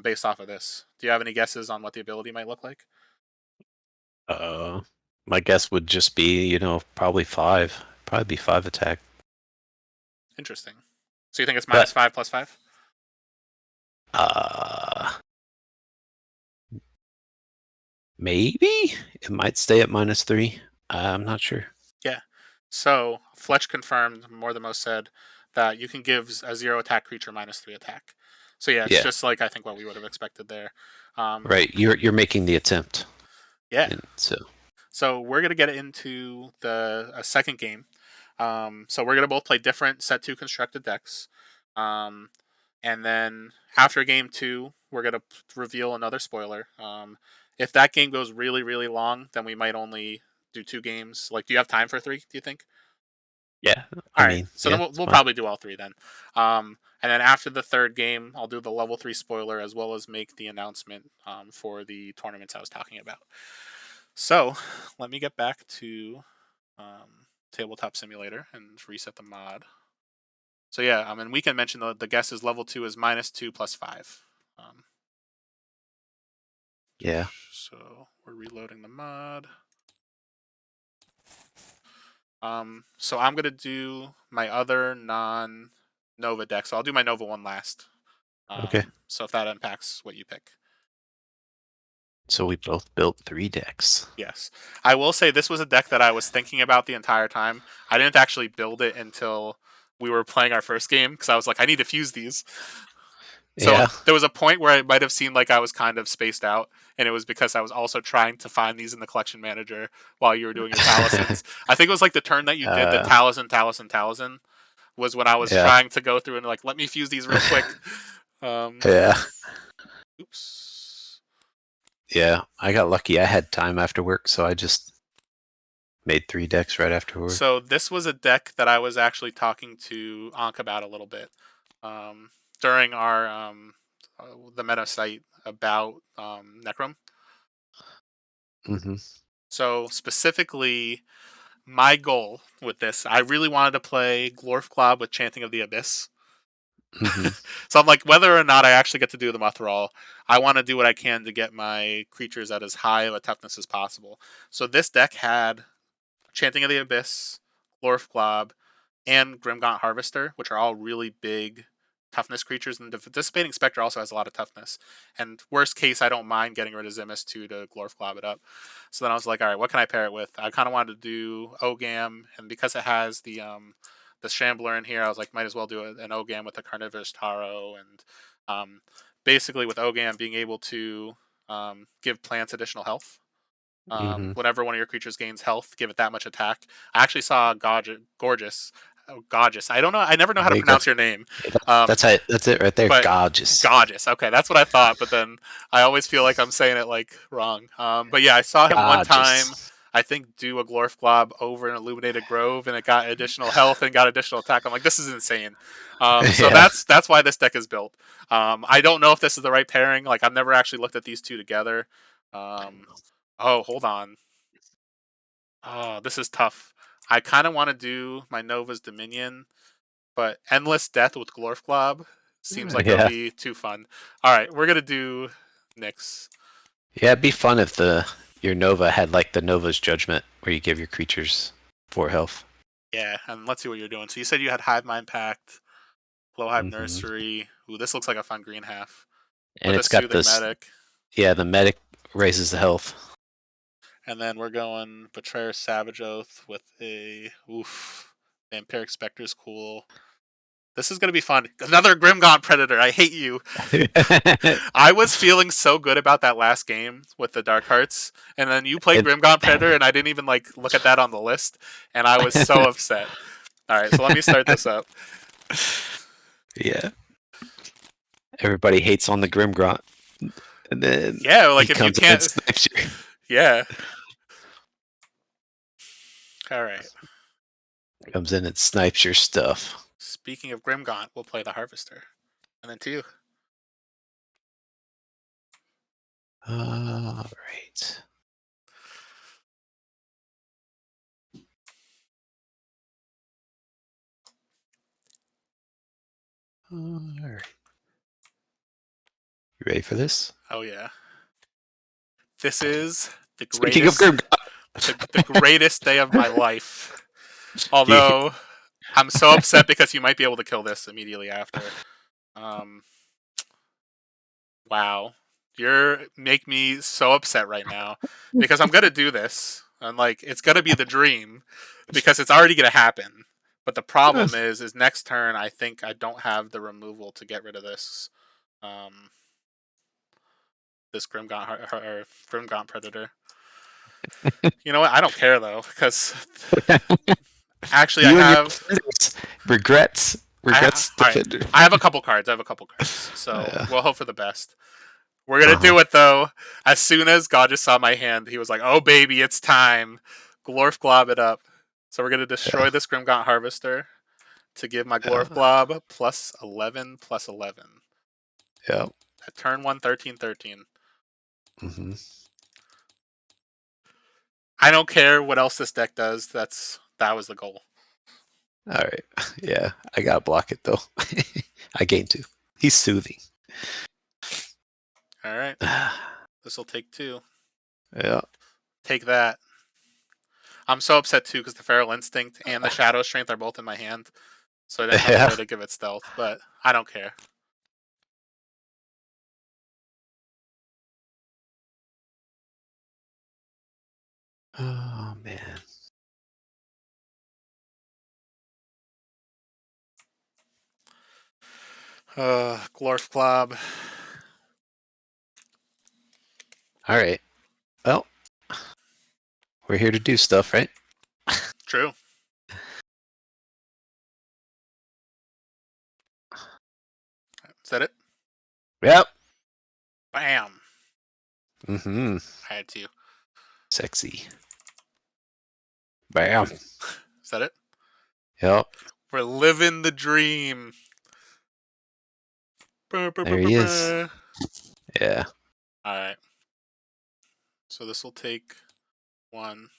based off of this. Do you have any guesses on what the ability might look like? Uh, my guess would just be, probably 5. Probably be 5 attack. Interesting. So you think it's But -5 +5? uh maybe it might stay at -3. I'm not sure. Yeah. So Fletch confirmed more than most said that you can give a 0 attack creature -3 attack. So yeah, it's Yeah. just like I think what we would have expected there. Um, Right. You're making the attempt. yeah. And so So we're gonna get into the a second game. So we're gonna both play different set 2 constructed decks. Um, and then after game 2, we're gonna reveal another spoiler. If that game goes really really long, then we might only do 2 games. Like, do you have time for 3? Do you think? yeah, All I right, mean, so then yeah, we'll, it's we'll fine. probably do all 3 then. And then after the third game, I'll do the level 3 spoiler as well as make the announcement for the tournaments I was talking about. So let me get back to Tabletop Simulator and reset the mod. So yeah, and we can mention the guess is level 2 is -2 +5. Um, Yeah. so we're reloading the mod. So I'm gonna do my other non-Nova deck. So I'll do my Nova one last. Okay. So if that impacts what you pick. So we both built 3 decks. Yes. I will say this was a deck that I was thinking about the entire time. I didn't actually build it until we were playing our first game because I was like, I need to fuse these. So Yeah. there was a point where it might have seemed like I was kind of spaced out, and it was because I was also trying to find these in the collection manager while you were doing your Talisons. I think it was like the turn that you did the uh, Talison was when I was yeah. trying to go through and like, let me fuse these real quick. Yeah. Oops. Yeah. I got lucky. I had time after work, so I just made 3 decks right after work. So this was a deck that I was actually talking to Ankh about a little bit during our the meta site about Necrom. Hmm. So specifically, my goal with this, I really wanted to play Glorf Glob with Chanting of the Abyss. Hmm. So I'm like, whether or not I actually get to do the Mothral, I want to do what I can to get my creatures at as high of a toughness as possible. So this deck had Chanting of the Abyss, Glorf Glob, and Grimgaunt Harvester, which are all really big toughness creatures. And the Dissipating Spectre also has a lot of toughness. And worst case, I don't mind getting rid of Zimus too to Glorf Glob it up. So then I was like, all right, what can I pair it with? I kind of wanted to do Ogam, and because it has the Shambler in here, I was like, might as well do an Ogam with a Carnivorous Taro, and basically with Ogam being able to give plants additional health. Hmm. Whenever one of your creatures gains health, give it that much attack. I actually saw Gorgeous. Oh, Gorgeous. I don't know. I never know how to There you go. pronounce your name. Yeah, Um, that's it right there. but Gorgeous. Gorgeous. Okay, that's what I thought. But then I always feel like I'm saying it like wrong. But yeah, I saw him one time. Gorgeous. I think do a Glorf Glob over an Illuminated Grove, and it got additional health and got additional attack. I'm like, this is insane. So Yeah. that's why this deck is built. I don't know if this is the right pairing. Like I've never actually looked at these two together. Oh, hold on. Oh, this is tough. I kind of want to do my Nova's Dominion, but Endless Death with Glorf Glob seems like it'll Yeah. be too fun. All right, we're gonna do Nyx. Yeah, it'd be fun if your Nova had like the Nova's Judgment, where you give your creatures 4 health. Yeah, and let's see what you're doing. So you said you had Hive Mind Pact, Blowhive Hmm. Nursery. Ooh, this looks like a fun green half And with a it's got Soothing this. Medic. Yeah, the medic raises the health. And then we're going Betrayer Savage Oath with a Vampiric Spectre's cool. This is gonna be fun. Another Grimgaunt Predator. I hate you. I was feeling so good about that last game with the Dark Hearts, and then you played And Grimgaunt Predator, and I didn't even like look at that on the list, and I was so upset. All right, so let me start this up. yeah, everybody hates on the Grimgrot, and then Yeah, he like if you comes in and can't, snipes you. yeah. All right. Comes in and snipes your stuff. Speaking of Grimgaunt, we'll play the Harvester, and then 2. All right. All right. You ready for this? Oh yeah, this is the Speaking of greatest, Grimgrot, the greatest day of my life. do you, Although I'm so upset because you might be able to kill this immediately after. Um, Wow. You're make me so upset right now because I'm gonna do this and like it's gonna be the dream because it's already gonna happen. But the problem is next turn I think I don't have the removal to get rid of this um this Grimgaunt Predator. You know what? I don't care though because actually I you and your have defenders. Regrets all right. defender. I have a couple cards. I have a couple cards. So Yeah. we'll hope for the best. We're gonna Uh-huh. do it though. As soon as God just saw my hand, he was like, "Oh baby, it's time." Glorf Glob it up. So we're gonna Yeah. destroy this Grimgaunt Harvester to give my Glorf Yeah. Glob +11/+11. Yeah. At turn 1, 13/13. Hmm. I don't care what else this deck does. That was the goal. All right. Yeah. I gotta block it though. I gain 2. He's soothing. All right. This will take 2. Yeah. Take that. I'm so upset too because the Feral Instinct and the Shadow Strength are both in my hand. So I didn't have a Yeah. way to give it stealth, but I don't care. Oh man. Glorf Club. All right. Well, we're here to do stuff, right? True. Is that it? Yep. Bam. Mm-hmm. I had to. Sexy. Bam. Is that it? Yep. We're living the dream. There he is. Yeah. All right. So this will take 1.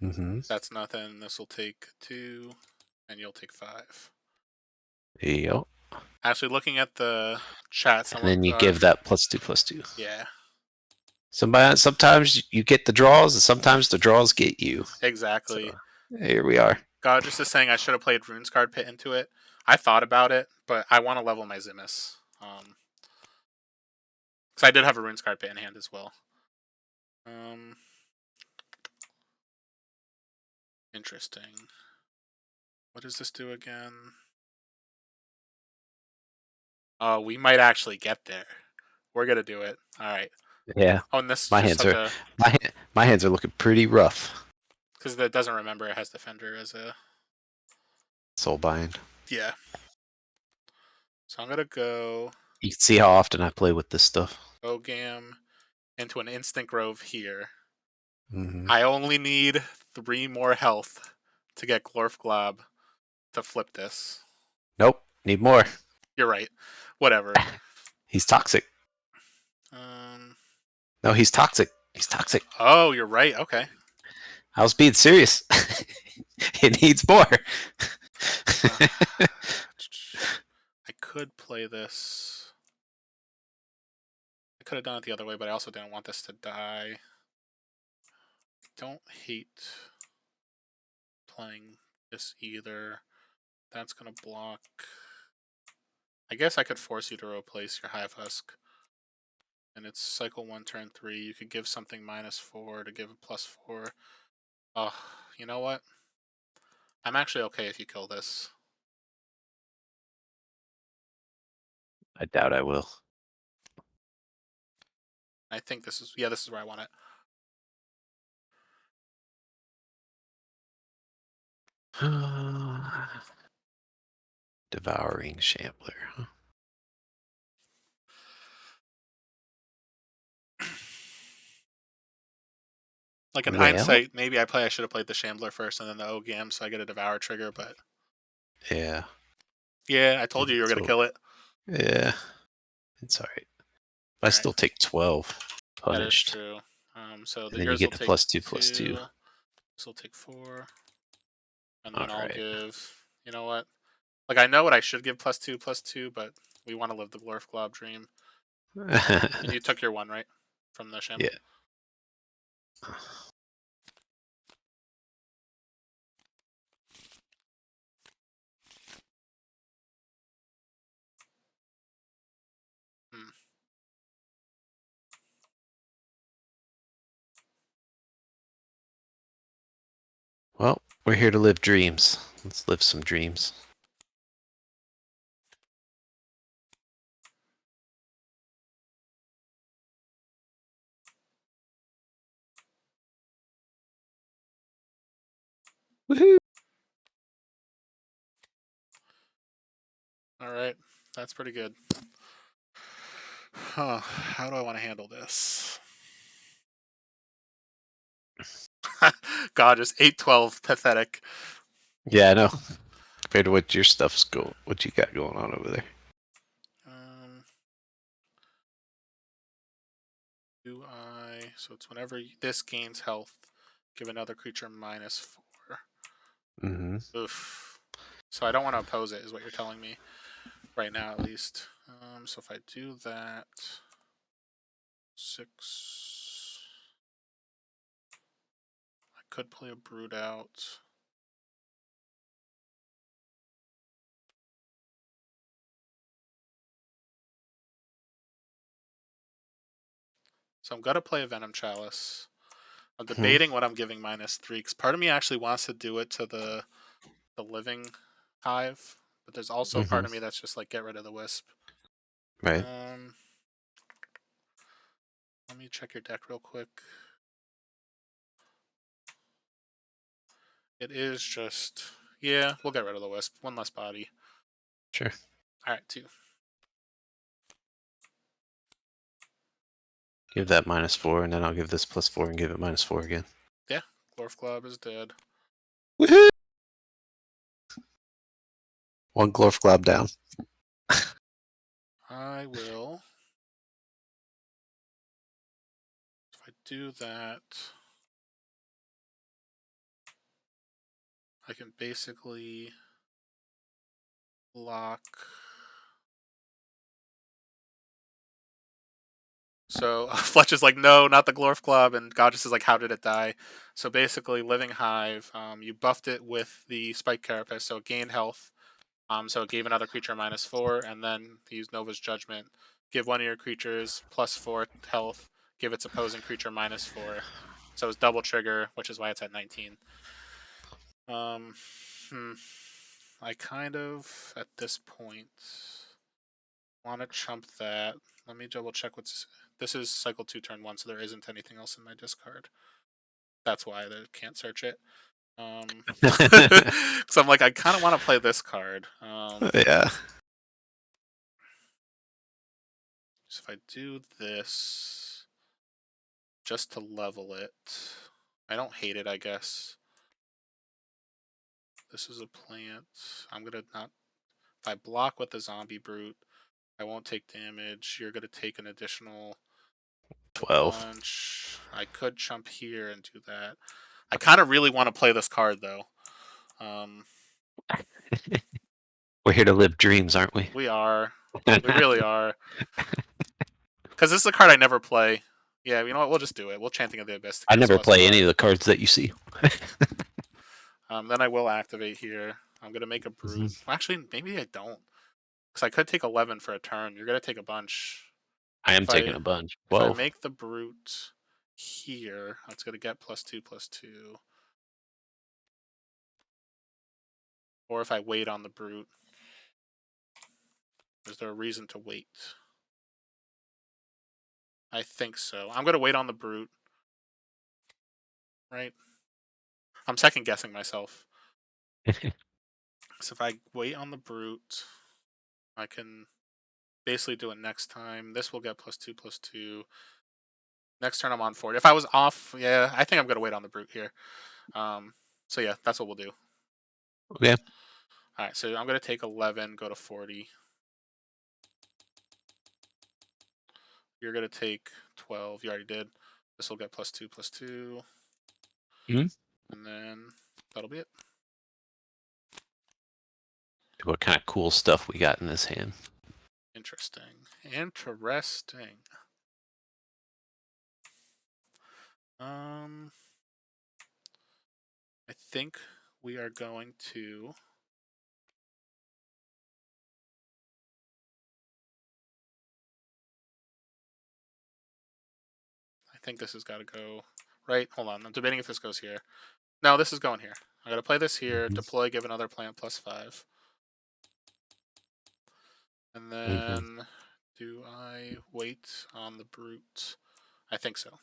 Mm-hmm. That's nothing. This will take 2, and you'll take 5. Yep. Actually, looking at the chat, And someone then you thought, give that +2/+2. yeah, Sometimes you get the draws, and sometimes the draws get you. So exactly. here we are. God just is saying I should have played Runescarred Pit into it. I thought about it, but I want to level my Zimus. Because I did have a Runescarred Pit in hand as well. Interesting. What does this do again? Oh, we might actually get there. We're gonna do it. All right. Yeah. Oh, and this My just hands have are to, my hands are looking pretty rough. because it doesn't remember it has Defender as a, Soulbind. yeah. So I'm gonna go You can see how often I play with this stuff. Ogam into an Instant Grove here. Mm-hmm. I only need 3 more health to get Glorf Glob to flip this. Nope. Need more. You're right. Whatever. He's toxic. No, he's toxic. He's toxic. Oh, you're right. Okay. I was being serious. It needs more. I could play this. I could have done it the other way, but I also didn't want this to die. Don't hate playing this either. That's gonna block. I guess I could force you to replace your Hive Husk. And it's cycle 1, turn 3. You could give something -4 to give a +4. Oh, you know what? I'm actually okay if you kill this. I doubt I will. I think this is, yeah, this is where I want it. Devouring Shambler. Huh? Like in Well, hindsight, maybe I should have played the Shambler first and then the Ogam so I get a Devour trigger, but yeah. yeah, I told you you were going to So, kill it. yeah. It's all right. I All right, still take 12 that is punished. true. So And then you yours will get the take +2/+2. 2. This will take 4. And All then I'll right. give, you know what? Like, I know what I should give +2/+2, but we want to live the Glorf Glob dream. And you took your 1, right? From the Shambler? Yeah. Hmm. Well, we're here to live dreams. Let's live some dreams. Woohoo! All right, that's pretty good. Huh, how do I want to handle this? God, just 8-12, pathetic. Yeah, I know. Compared to what your stuff's what you got going on over there. Do I? So it's whenever this gains health, give another creature -4. Mm-hmm. Oof. So I don't want to oppose it, is what you're telling me right now, at least. So if I do that, 6. I could play a Brood out. So I'm gonna play a Venom Chalice. I'm debating what I'm giving -3 because part of me actually wants to do it to the living hive, But there's also a part of me that's just like, get rid of the Wisp. Right. Let me check your deck real quick. It is just, yeah, we'll get rid of the Wisp. One less body. Sure. All right, 2. Give that -4, and then I'll give this +4 and give it -4 again. Yeah, Glorf Glob is dead. Woohoo! One Glorf Glob down. I will. If I do that, I can basically block. So Fletch is like, no, not the Glorf Club, and Godress is like, how did it die? So basically, Living Hive, you buffed it with the Spike Carapace, so it gained health. So it gave another creature -4, and then use Nova's Judgment. Give one of your creatures +4 health. Give its opposing creature -4. So it's double trigger, which is why it's at 19. I kind of, at this point, want to chump that. Let me double check what's... This is cycle 2, turn 1, so there isn't anything else in my discard. That's why they can't search it. Because I'm like, I kind of want to play this card. Yeah. So if I do this, just to level it, I don't hate it, I guess. This is a plant. I'm going to not... If I block with the Zombie Brute, I won't take damage. You're going to take an additional 12. bunch. I could chump here and do that. I kind of really want to play this card, though. We're here to live dreams, aren't we? We are. We really are. Because this is a card I never play. Yeah, you know what? We'll just do it. We'll Chanting of the Abyss. I never play any of the cards that you see. Then I will activate here. I'm going to make a Brute. Well, actually, maybe I don't. Because I could take 11 for a turn. You're going to take a bunch. I am taking a bunch. Whoa. If I make the Brute here, it's going to get +2/+2. Or if I wait on the Brute. Is there a reason to wait? I think so. I'm going to wait on the Brute. Right? I'm second guessing myself. So if I wait on the Brute, I can basically do it next time. This will get +2/+2. Next turn I'm on 40. If I was off, yeah, I think I'm going to wait on the Brute here. So yeah, that's what we'll do. Okay. All right, so I'm going to take 11, go to 40. You're going to take 12. You already did. This will get +2/+2. And then that'll be it. What kind of cool stuff we got in this hand? Interesting. Interesting. I think we are going to... I think this has got to go... Right? Hold on. I'm debating if this goes here. No, this is going here. I got to play this here. Deploy, give another plant +5. And then... Do I wait on the Brute? I think so.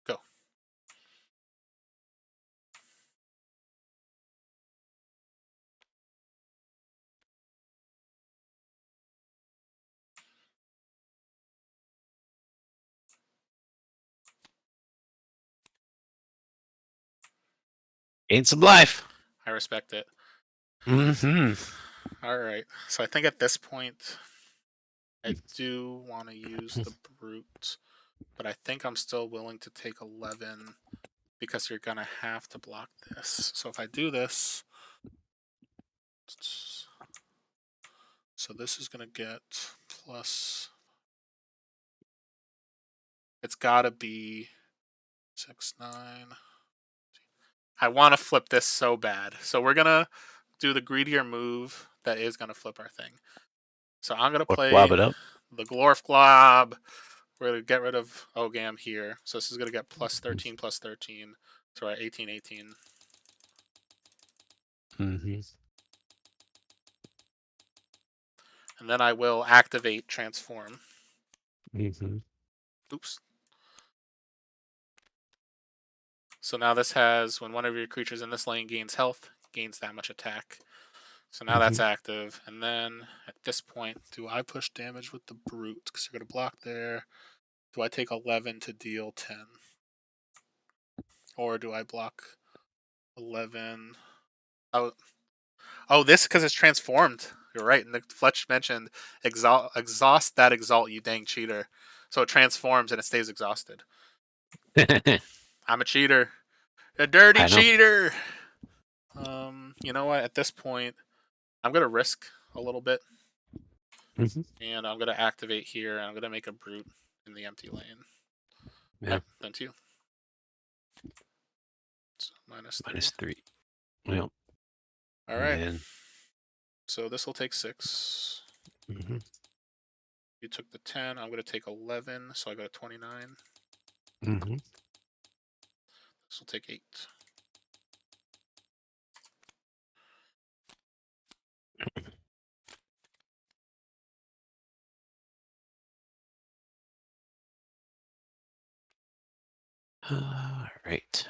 Go. Gain some life. I respect it. Mm-hmm. All right. So I think at this point, I do want to use the Brute, but I think I'm still willing to take 11 because you're going to have to block this. So if I do this, so this is going to get plus... It's got to be 6, 9. I want to flip this so bad. So we're going to do the greedier move that is going to flip our thing. So I'm going to play Glob it up. the Glorf Glob. We're going to get rid of Ogam here. So this is going to get +13/+13. So we're at 18/18. Mm-hmm. And then I will activate transform. Mm-hmm. Oops. So now this has, when one of your creatures in this lane gains health, gains that much attack. So now that's active. And then at this point, do I push damage with the Brute? Because you're going to block there. Do I take 11 to deal 10? Or do I block 11? Oh, this because it's transformed. You're right. And Fletch mentioned exhaust that exalt, you dang cheater. So it transforms and it stays exhausted. I'm a cheater. A dirty I know. cheater. You know what? At this point, I'm gonna risk a little bit, Mm-hmm. and I'm gonna activate here, and I'm gonna make a Brute in the empty lane. Yeah. Right, then 2. So -3. -3. Yep. All And right. then. So this will take 6. Mm-hmm. You took the 10. I'm gonna take 11, so I got a 29. Mm-hmm. This will take 8. All right.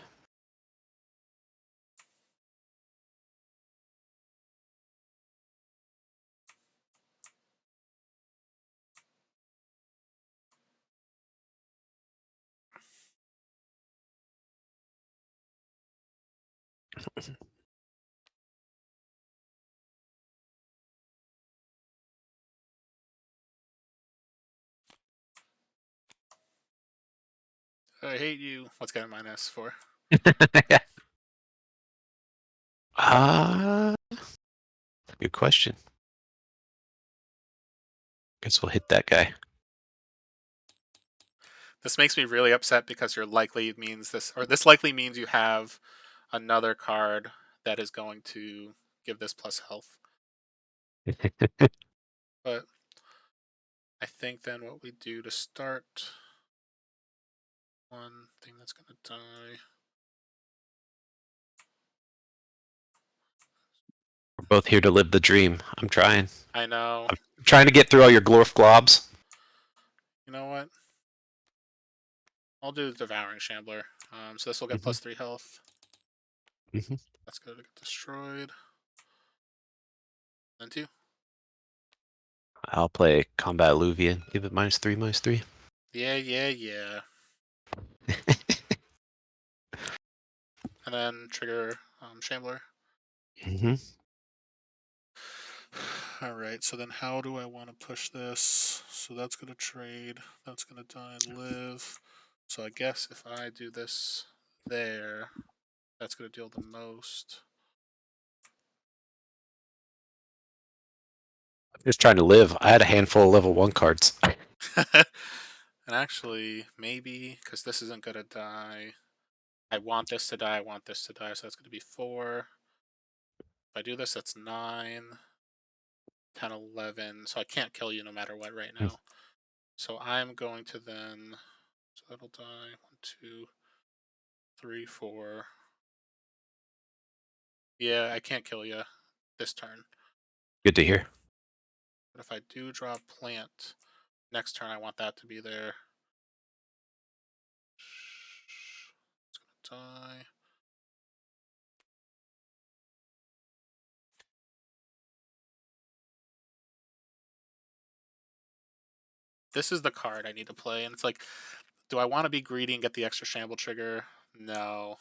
I hate you. What's got a minus for? Ah, good question. Guess we'll hit that guy. This makes me really upset because you're likely means this, or this likely means you have another card that is going to give this plus health. But I think then what we do to start, one thing that's going to die. We're both here to live the dream. I'm trying. I know. I'm trying to get through all your glorf globs. You know what? I'll do the Devouring Shambler. So this will get Mm-hmm. +3 health. Mm-hmm. That's going to get destroyed. Then 2. I'll play Combat Alluvian. Give it -3, -3. Yeah, yeah, yeah. And then trigger Shambler. Mm-hmm. All right, so then how do I want to push this? So that's going to trade. That's going to die and live. So I guess if I do this there, that's going to deal the most. Just trying to live. I had a handful of level 1 cards. And actually, maybe, because this isn't going to die. I want this to die, I want this to die, so that's going to be 4. If I do this, that's 9, 10, 11. So I can't kill you no matter what right now. So I'm going to then, so that'll die, 1, 2, 3, 4. Yeah, I can't kill you this turn. Good to hear. But if I do draw a plant, next turn I want that to be there. It's going to die. This is the card I need to play, and it's like, do I want to be greedy and get the extra shamble trigger? No.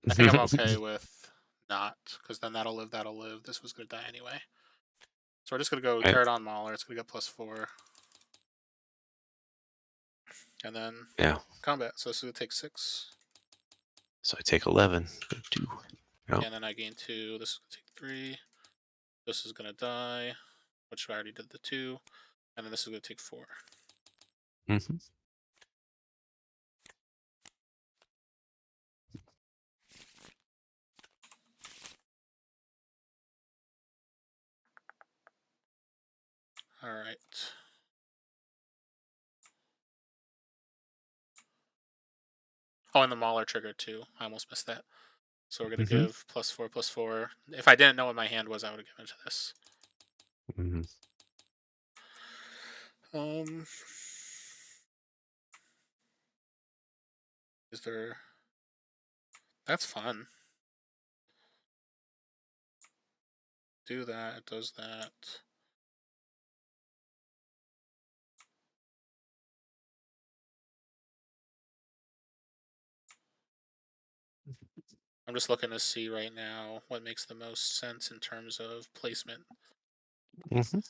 I think I'm okay with not, because then that'll live, that'll live. This was going to die anyway. So we're just going to go Right. Pterodon Mauler. It's going to get +4. And then Yeah. combat. So this is going to take 6. So I take 11. Go 2. Yep. And then I gain 2. This is going to take 3. This is going to die, which I already did the 2. And then this is going to take 4. Mm-hmm. All right. Oh, and the Mauler trigger too. I almost missed that. So we're going to give +4, +4. If I didn't know what my hand was, I would have given it to this. Is there... That's fun. Do that, it does that. I'm just looking to see right now what makes the most sense in terms of placement. So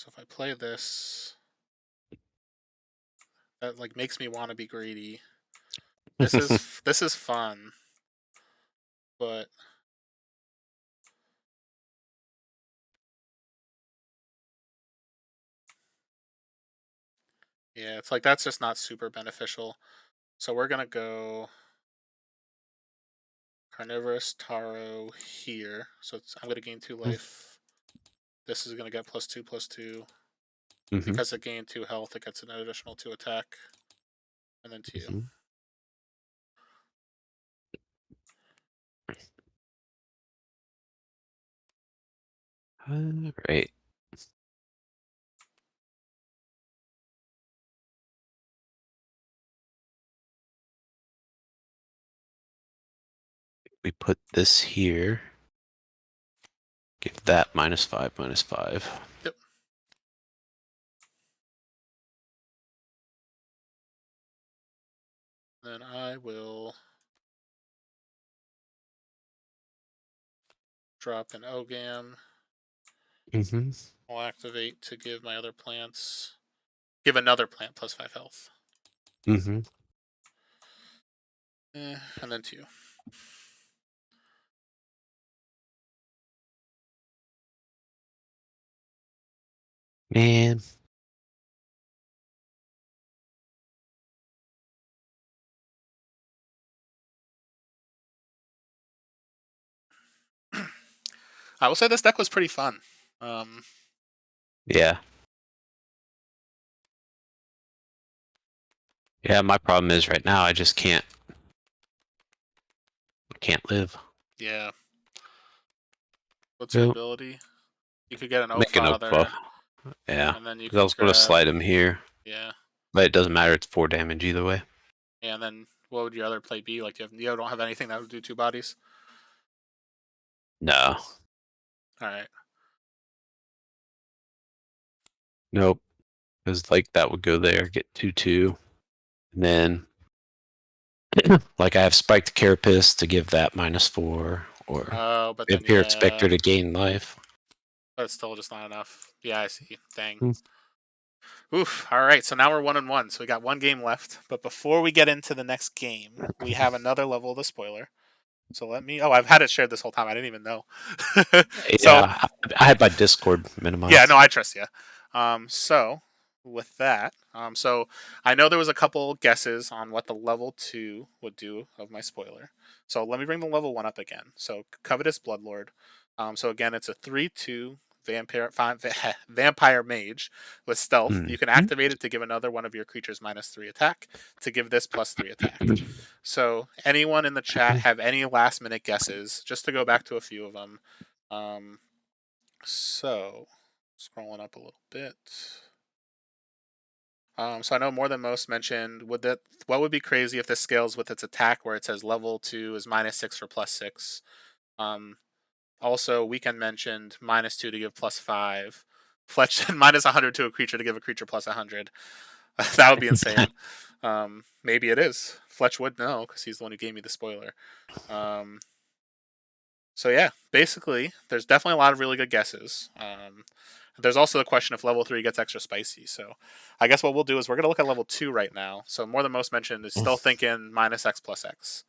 if I play this, that like makes me want to be greedy. This is fun, but yeah, it's like that's just not super beneficial. So we're gonna go Carnivorous Taro here. So I'm gonna gain 2 life. This is gonna get +2/+2. Because it gained 2 health, it gets an additional 2 attack. And then 2. Great. We put this here. Give that -5, -5. Yep. Then I will drop an Ogam. I'll activate to give my other plants. Give another plant +5 health. And then 2. Man. I will say this deck was pretty fun. Yeah. Yeah, my problem is right now I just can't live. Yeah. What's your ability? You could get an O Make an Father. Yeah. And then you Because I could was going to grab... slide him here. Yeah. But it doesn't matter. It's 4 damage either way. And then what would your other play be? Like, you don't have anything that would do 2 bodies? No. Alright. Nope. Because like that would go there, get 2/2. And then like I have Spiked Carapace to give that -4. Or Oh, but then, Vampiric yeah. Spectre to gain life. But it's still just not enough. Yeah, I see. Dang. Oof. All right. So now we're 1-1. So we got 1 game left. But before we get into the next game, we have another level of the spoiler. So let me... Oh, I've had it shared this whole time. I didn't even know. So, Yeah, I had my Discord minimized. yeah, no, I trust you. So with that, so I know there was a couple guesses on what the level 2 would do of my spoiler. So let me bring the level 1 up again. So Covetous Bloodlord. So again, it's a 3/2 vampire mage with stealth. You can activate it to give another one of your creatures -3 attack, to give this +3 attack. So anyone in the chat have any last minute guesses? Just to go back to a few of them. So scrolling up a little bit. So I know More Than Most mentioned, what would be crazy if this scales with its attack where it says level 2 is -6 for +6. Also, Weekend mentioned -2 to give +5. Fletch -100 to a creature to give a creature +100. That would be insane. Maybe it is. Fletch would know because he's the one who gave me the spoiler. So yeah, basically, there's definitely a lot of really good guesses. There's also the question if level 3 gets extra spicy. So I guess what we'll do is we're going to look at level 2 right now. So More Than Most mentioned is still thinking -X + X.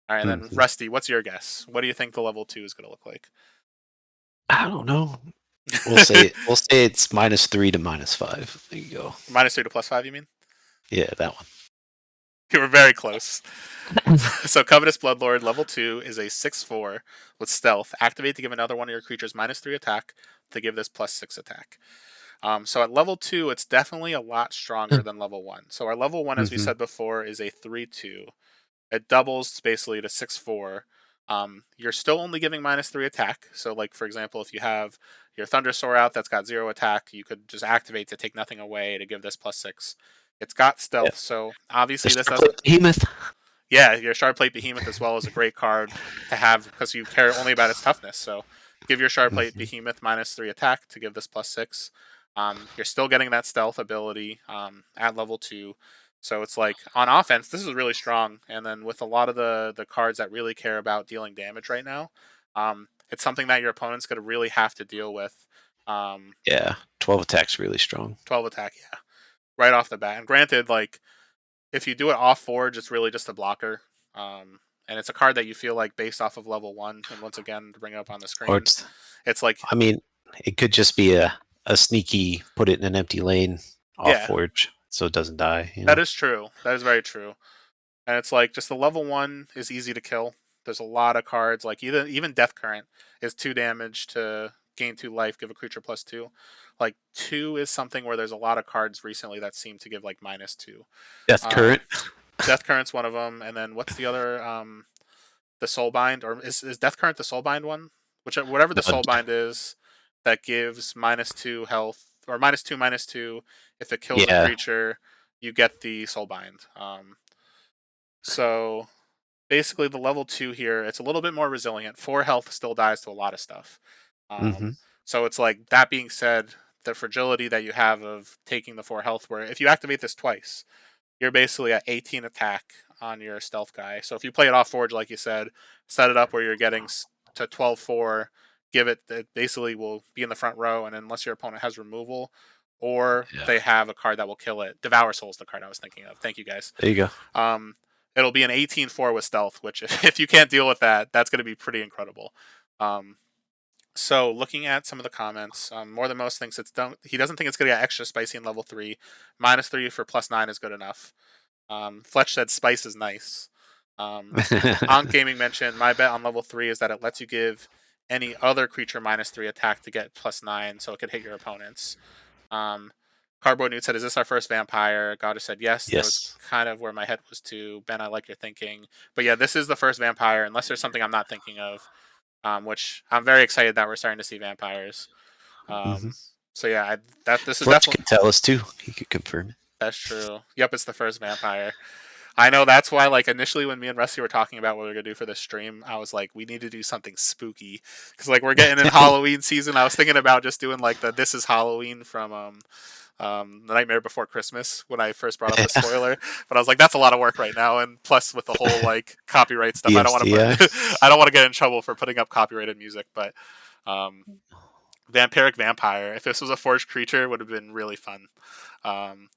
All right, and then Rusty, what's your guess? What do you think the level 2 is going to look like? I don't know. We'll say it's -3 to -5. There you go. -3 to +5, you mean? Yeah, that one. You were very close. So Covetous Bloodlord level 2 is a 6/4 with stealth. Activate to give another one of your creatures -3 attack to give this +6 attack. So at level 2, it's definitely a lot stronger than level 1. So our level 1, as we said before, is a 3/2. It doubles basically to 6/4 You're still only giving -3 attack. So, like for example, if you have your Thundersoar out that's got 0 attack, you could just activate to take nothing away to give this +6. It's got Yeah. stealth, so The obviously this Sharp Plate doesn't. Behemoth. Yeah, your Shard Plate Behemoth as well is a great card to have because you care only about its toughness. So give your Shard Plate Mhm. Behemoth -3 attack to give this +6. You're still getting that stealth ability at level 2. So it's like on offense, this is really strong. And then with a lot of the cards that really care about dealing damage right now, it's something that your opponent's going to really have to deal with. Um, Yeah, 12 attack's really strong. 12 attack, yeah, right off the bat. And granted, like if you do it off Forge, it's really just a blocker. And it's a card that you feel like based off of level 1. And once again, to bring it up on the Or screen, it's, it's like, I mean, it could just be a sneaky put it in an empty lane off yeah, forge so it doesn't die, you that know? is true. That is very true. And it's like just the level 1 is easy to kill. There's a lot of cards like even Death Current is 2 damage to gain 2 life, give a creature +2. Like 2 is something where there's a lot of cards recently that seem to give like -2. Death Um, Current. Death Current's one of them, and then what's the other? The Soulbind, or is Death Current the Soulbind one? Whatever the No, Soulbind is, that gives -2 health or -2/-2. If it kills a yeah. creature, you get the Soulbind. So basically, the level 2 here, it's a little bit more resilient. 4 health still dies to a lot of stuff. Hmm. So it's like that being said, the fragility that you have of taking the 4 health, where if you activate this twice, you're basically at 18 attack on your stealth guy. So if you play it off Forge, like you said, set it up where you're getting to 12/4, give it basically will be in the front row, and unless your opponent has removal or Yeah. they have a card that will kill it, Devour Soul is the card I was thinking of. Thank you guys. There you go. Um, it'll be an 18/4 with stealth, which if you can't deal with that, that's going to be pretty incredible. Um, so looking at some of the comments, more than most thinks it's don't. He doesn't think it's going to get extra spicy in level 3. -3 for +9 is good enough. Fletch said spice is nice. Um, Ankh Gaming mentioned my bet on level 3 is that it lets you give any other creature -3 attack to get +9, so it could hit your opponents. Um, Cardboard Newt said, "Is this our first vampire?" Goddess said, "Yes." That was Yes. kind of where my head was to. Ben, I like your thinking, but yeah, this is the first vampire, unless there's something I'm not thinking of. Which I'm very excited that we're starting to see vampires. Hmm. Um, so yeah, that this is Fletch definitely could tell us too. He could confirm it. that's true. Yep, it's the first vampire. I know that's why, like, initially when me and Rusty were talking about what we are gonna do for this stream, I was like, we need to do something spooky because, like, we're getting in Halloween season. I was thinking about just doing like the "This is Halloween" from The Nightmare Before Christmas when I first brought up the spoiler, but I was like, that's a lot of work right now, and plus with the whole like copyright stuff, I don't want to DMCI. put, I don't want to get in trouble for putting up copyrighted music, but um, vampiric vampire. If this was a forged creature, would have been really fun. Um,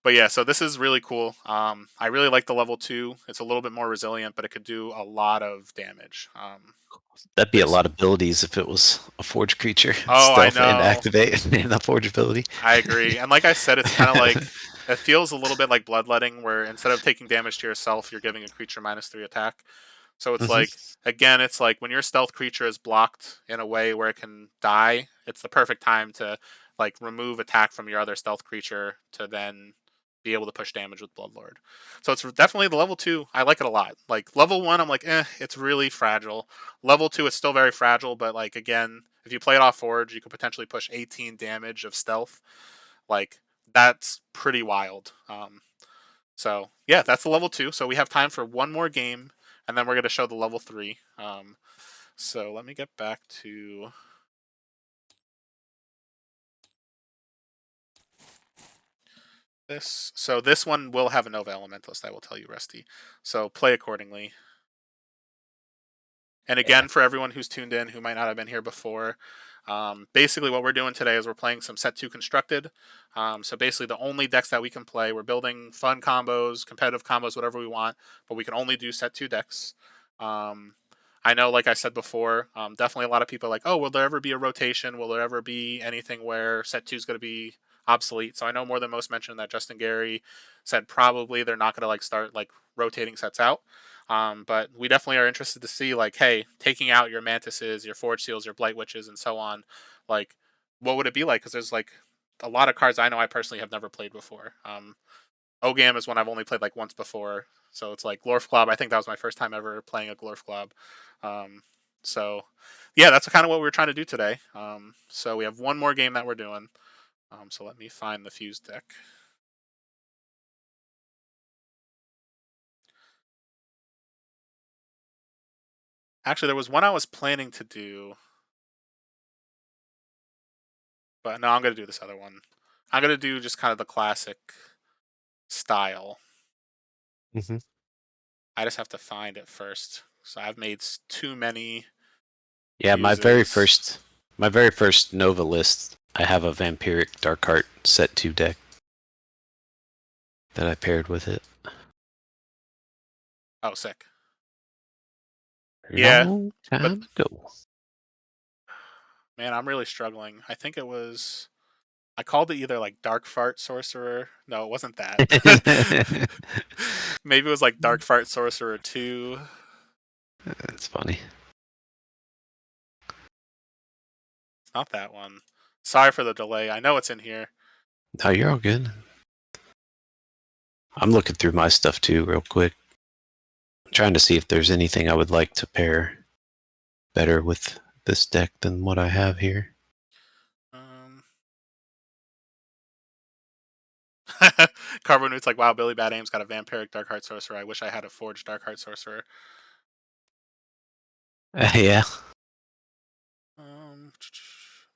but yeah, so this is really cool. I really like the level 2. It's a little bit more resilient, but it could do a lot of damage. That'd be a This. lot of abilities if it was a forge creature. Oh, I Stealth and know. activate and the forge ability. I agree. And like I said, it's kind of like it feels a little bit like bloodletting, where instead of taking damage to yourself, you're giving a creature -3 attack. So it's Hmm. like again, it's like when your stealth creature is blocked in a way where it can die, it's the perfect time to like remove attack from your other stealth creature to then be able to push damage with Bloodlord. So it's definitely the level 2. I like it a lot. Like level 1, I'm like, it's really fragile. Level 2, it's still very fragile, but like again, if you play it off Forge, you could potentially push 18 damage of stealth. Like that's pretty wild. So yeah, that's the level 2. So we have time for one more game, and then we're gonna show the level 3. So let me get back to this. So this one will have a Nova Elementalist, I will tell you, Rusty. So play accordingly. And Yeah. again, for everyone who's tuned in who might not have been here before, basically what we're doing today is we're playing some set 2 constructed. So basically the only decks that we can play, we're building fun combos, competitive combos, whatever we want, but we can only do set 2 decks. Um, I know, like I said before, definitely a lot of people are like, oh, will there ever be a rotation? Will there ever be anything where set 2 is going to be obsolete? So I know more than most mentioned that Justin Gary said probably they're not going to like start like rotating sets out. But we definitely are interested to see, like, hey, taking out your mantises, your forge seals, your blight witches, and so on, like, what would it be like? Because there's like a lot of cards I know I personally have never played before. Ogam is one I've only played like once before. So it's like Glorf Glob. I think that was my first time ever playing a Glorf Glob. Um, so yeah, that's kind of what we were trying to do today. So we have one more game that we're doing. So let me find the Fuse deck. Actually, there was one I was planning to do, but no, I'm going to do this other one. I'm going to do just kind of the classic style. Mm-hmm. I just have to find it first. So I've made too many Yeah, fuses. my very first Nova list, I have a Vampiric Darkheart set 2 deck that I paired with it. Oh, sick. Yeah, Long but time ago. man, I'm really struggling. I think it was. I called it either like Dark Fart Sorcerer. No, it wasn't that. Maybe it was like Dark Fart Sorcerer 2. That's funny. It's not that one. Sorry for the delay. I know it's in here. No, you're all good. I'm looking through my stuff too, real quick. I'm trying to see if there's anything I would like to pair better with this deck than what I have here. Um, Carbonate's like, wow, BillyBadAim's got a Vampiric Darkheart Sorcerer. I wish I had a Forged Darkheart Sorcerer. Yeah. Um,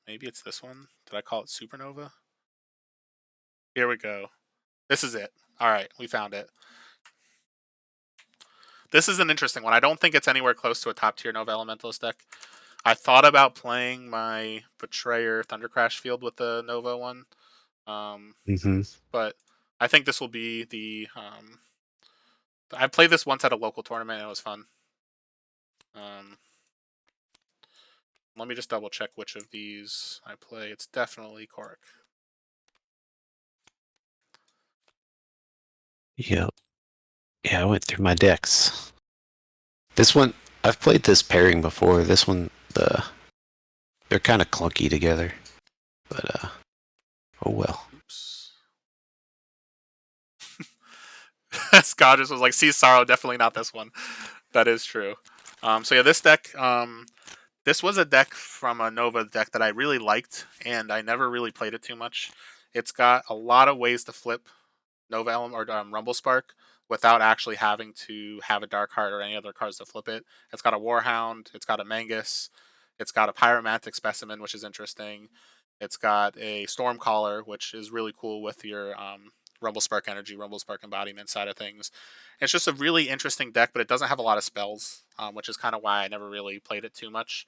maybe it's this one. Did I call it Supernova? Here we go. This is it. All right, we found it. This is an interesting one. I don't think it's anywhere close to a top tier Nova Elementalist deck. I thought about playing my Betrayer Thundercrash field with the Nova one, Mm-hmm. but I think this will be the. I played this once at a local tournament and it was fun. Let me just double check which of these I play. It's definitely Korik. Yep. Yeah, I went through my decks. This one, I've played this pairing before. This one, they're kind of clunky together, but oh well. Oops. Scott just was like, "See sorrow, definitely not this one." That is true. So yeah, this deck. This was a deck from a Nova deck that I really liked, and I never really played it too much. It's got a lot of ways to flip Nova Element or Rumble Spark without actually having to have a Dark Heart or any other cards to flip it. It's got a Warhound, it's got a Mangus, it's got a Pyromantic Specimen, which is interesting. It's got a Stormcaller, which is really cool with your Rumble Spark energy, Rumble Spark embodiment side of things. It's just a really interesting deck, but it doesn't have a lot of spells, which is kind of why I never really played it too much.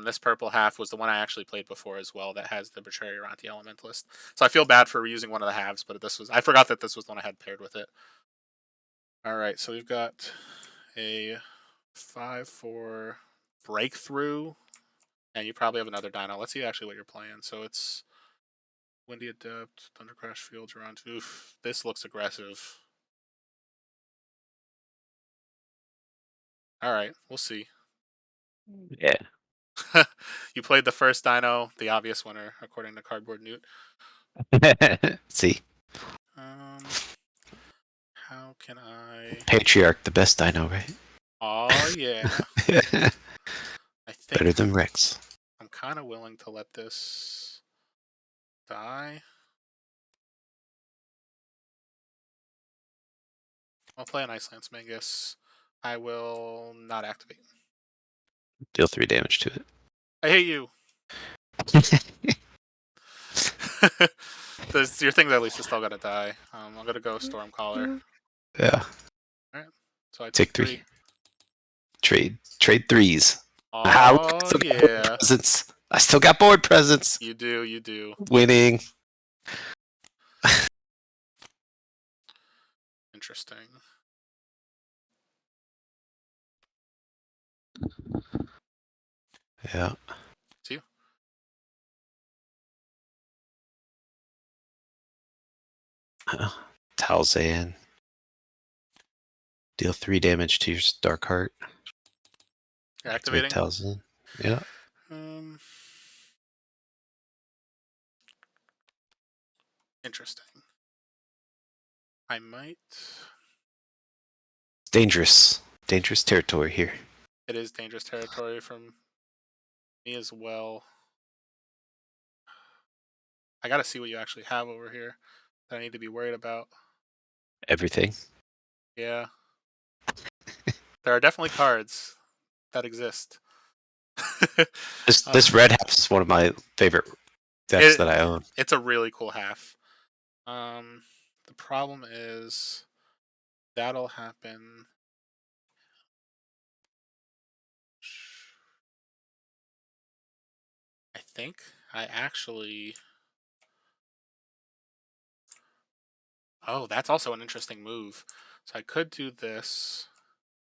This purple half was the one I actually played before as well that has the Betrayer Anti Elementalist. So I feel bad for reusing one of the halves, but this was I forgot that this was the one I had paired with it. All right, so we've got a 5/4 breakthrough, and you probably have another dino. Let's see actually what you're playing. So it's Windy Adept, Thundercrash Fields around. Oof, this looks aggressive. All right, we'll see. Yeah. You played the first dino, the obvious winner, according to Cardboard Newt. See, Um, how can I? Patriarch, the best I know, right? Oh yeah, I Better think than Rex. I'm kind of willing to let this die. I'll play an Ice Lance Mangus. I will not activate. Deal 3 damage to I hate you. it. Your thing's at least is still gonna die. I'm gonna go Stormcaller. Yeah. Alright. So I take Take 3. 3. Trade threes. Ah, Oh still got board yeah. presents. I still got board presents. You do, you do. Winning. Interesting. Yeah. See you. Talzan. Deal 3 damage to your Darkheart. You're Activate activating? Talzan. Yeah. Um interesting. I might. Dangerous. Dangerous territory here. It is dangerous territory from me as well. I gotta see what you actually have over here that I need to be worried about. Everything. Yeah. There are definitely cards that exist. This red half is one of my favorite decks it that I own. it's a really cool half. Um, the problem is that'll happen. I think I actually. Oh, that's also an interesting move. So I could do this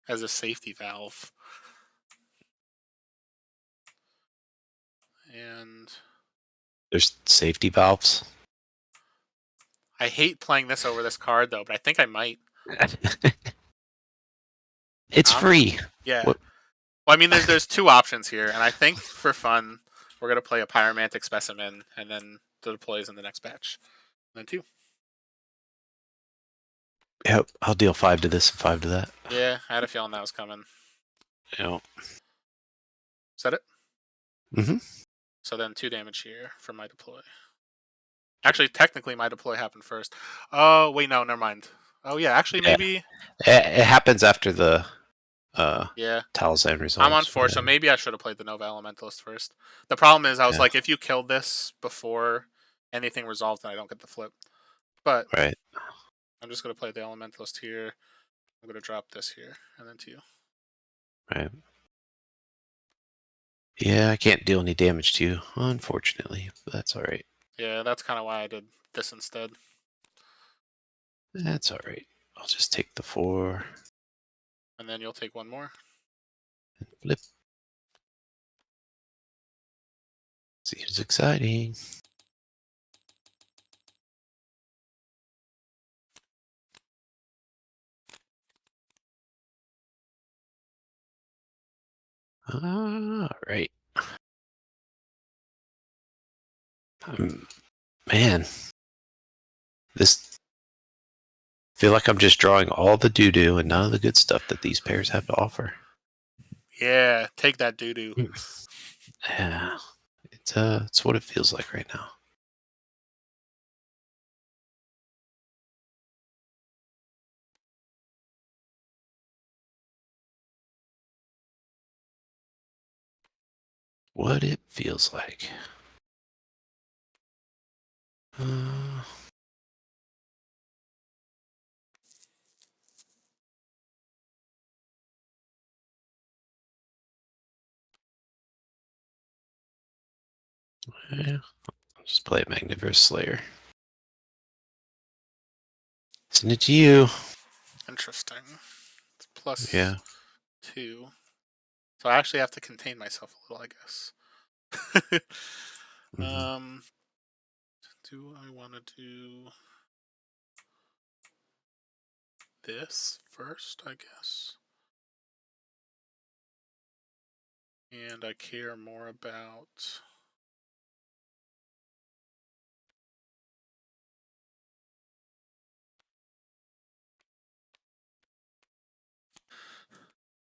as a safety valve, and There's safety valves. I hate playing this over this card though, but I think I might. It's free. Yeah. What? Well, I mean, there's two options here, and I think for fun, we're gonna play a pyromantic specimen, and then the deploys in the next batch. And then two. Yep, I'll deal 5 to this and 5 to that. Yeah, I had a feeling that was coming. Yep. Is that it? Mm-hmm. So then 2 damage here for my deploy. Actually, technically, my deploy happened first. Oh wait, no, never mind. Oh yeah, actually, Yeah. maybe. It happens after the Yeah, Talzan I'm on resolves. 4, so maybe I should have played the Nova Elementalist first. The problem is, I was Yeah. like, if you kill this before anything resolved, then I don't get the flip. But Right. I'm just gonna play the Elementalist here. I'm gonna drop this here, and then 2. Right. Yeah, I can't deal any damage to you, unfortunately. But that's all right. Yeah, that's kind of why I did this instead. That's all right. I'll just take the 4 And then you'll take 1 more. and flip. Seems exciting. All right. Man, this feel like I'm just drawing all the doo doo and none of the good stuff that these pairs have to offer. Yeah, take that doo doo. Yeah, it's what it feels like right now. What it feels like. Uh, yeah, I'll just play a Magnivorous Slayer. Send it to you. Interesting. It's plus Yeah. 2. So I actually have to contain myself a little, I guess. Mm-hmm. Do I want to do this first, I guess? And I care more about...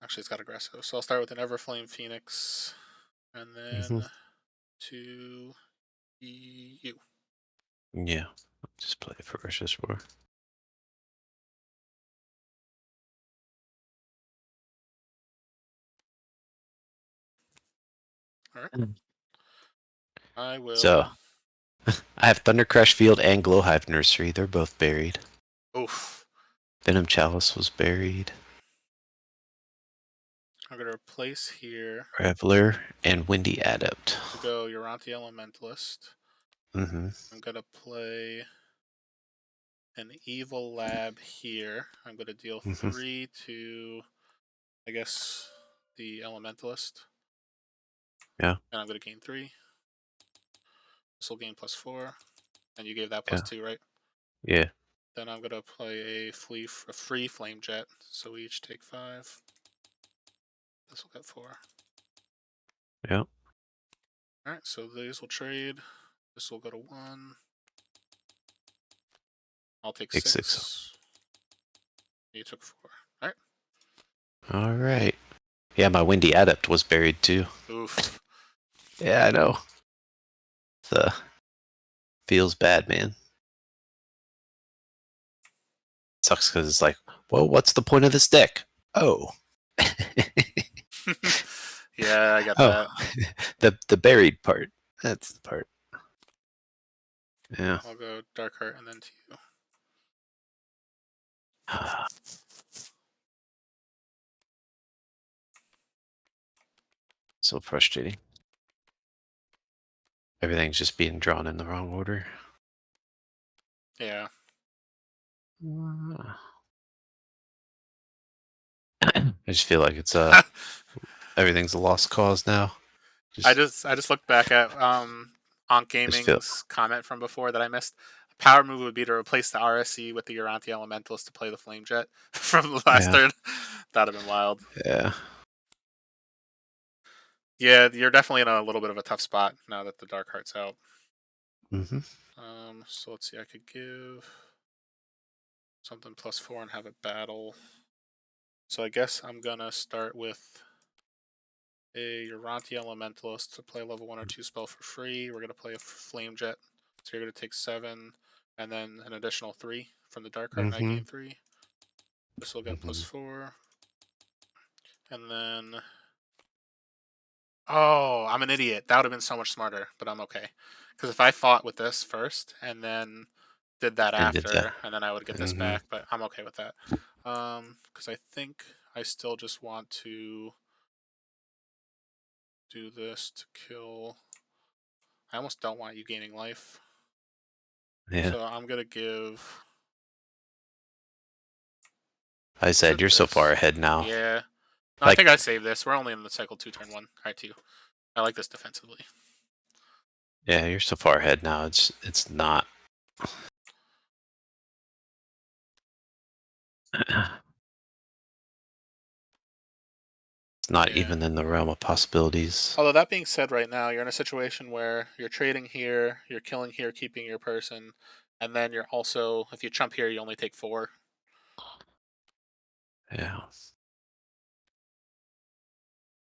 Actually, it's got aggressive. So I'll start with an Everflame Phoenix. And Mm-hmm. then 2 EU. Yeah. Just play Ferocious Roar. Alright. I will... So I have Thunder Crash Field and Glowhive Nursery. They're both buried. Oof. Venom Chalice was buried. I'm going to replace here Reveler and Windy Adept. to go Urantia Elementalist. Mm-hmm. I'm going to play an Evil Lab here. I'm going to deal Mm-hmm. 3 to, I guess, the Elementalist. Yeah. And I'm going to gain 3. This will gain +4. And you gave that Yeah. +2, right? Yeah. Then I'm going to play a free Flame Jet. So we each take 5. This will get 4. Yeah. Alright, so these will trade. This will go to 1. I'll take Take 6. 6. You took 4. All right. All right. Yeah, my Windy Adept was buried too. Oof. Yeah, I know. The feels bad, man. Sucks because it's like, well, what's the point of this deck? Oh. Yeah, I got Oh, that. the buried part. That's the part. Yeah. I'll go Dark Heart and then to you. So frustrating. Everything's just being drawn in the wrong order. Yeah. I just feel like it's everything's a lost cause now. I just looked back at Onk Just feel Gaming's comment from before that I missed. Power move would be to replace the RSC with the Uranti Elementalist to play the Flame Jet from the last yeah, turn. That'd have been wild. yeah. Yeah, you're definitely in a little bit of a tough spot now that the Dark Heart's out. Mm-hmm. So let's see. I could give something +4 and have it battle. So I guess I'm gonna start with a Uranti Elementalist to play level 1 or 2 spell for free. We're gonna play a Flame Jet, so you're gonna take 7, and then an additional 3 from the Dark Heart, and I Mm-hmm. gain 3. This will get Mm-hmm. +4, and then oh, I'm an idiot. That would have been so much smarter, but I'm okay. Because if I fought with this first and then did that And did that. after, and then I would get this Mm-hmm. back, but I'm okay with that. Because I think I still just want to do this to kill. I almost don't want you gaining life. Yeah. So I'm gonna give I is said it you're so far this? ahead now. Yeah. No, I Like, think I saved this. We're only in the cycle 2 turn 1. Alright, 2. I like this defensively. yeah, you're so far ahead now. It's not. It's not Yeah. even in the realm of possibilities. Although that being said, right now you're in a situation where you're trading here, you're killing here, keeping your person, and then you're also if you chump here, you only take 4. Yeah.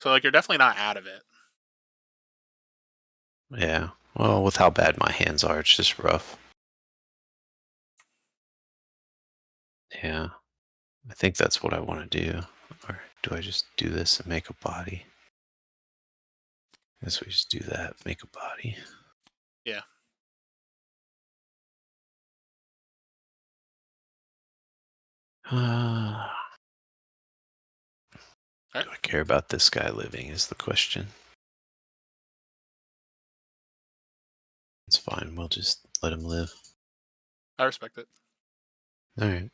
So like you're definitely not out of it. Yeah. Well, with how bad my hands are, it's just rough. Yeah. I think that's what I want to do. Or do I just do this and make a body? I guess we just do that, make a body. Yeah. Uh, All right. do I care about this guy living is the question. It's fine. We'll just let him live. I respect it. All right.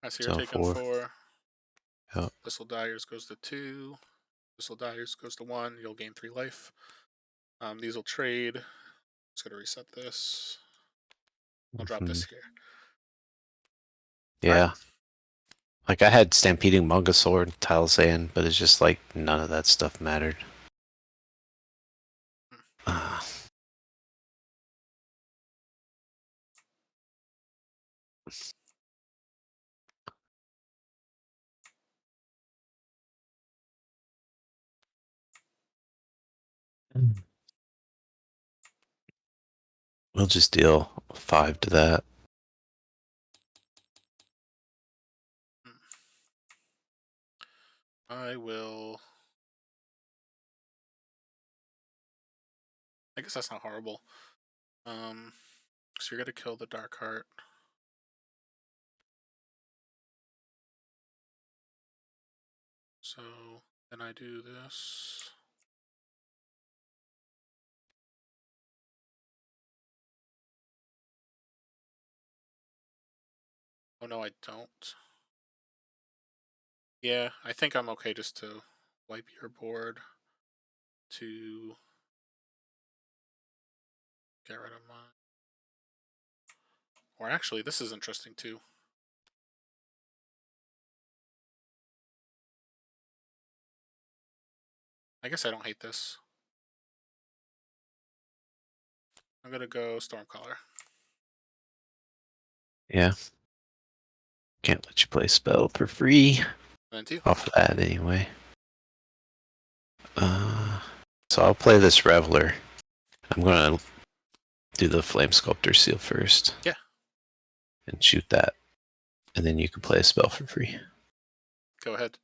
I see you're So taking 4. 4. Yep. This will die, yours goes to 2. This will die, yours goes to 1. You'll gain 3 life. These will trade. Just gonna reset this. I'll drop Mhm. this here. All right. Yeah. Like I had Stampeding Mungosaur and Talzan, but it's just like none of that stuff mattered. Uh, we'll just deal 5 to that. I will. I guess that's not horrible. So you're gonna kill the Dark Heart. So then I do this. Oh no, I don't. Yeah, I think I'm okay just to wipe your board to get rid of mine. Or actually, this is interesting too. I guess I don't hate this. I'm gonna go Stormcaller. Yeah. Can't let you play a spell for free. And then 2. Off of that anyway. So I'll play this Reveler. I'm gonna do the Flame Sculptor seal first. Yeah. And shoot that. And then you can play a spell for free. Go ahead.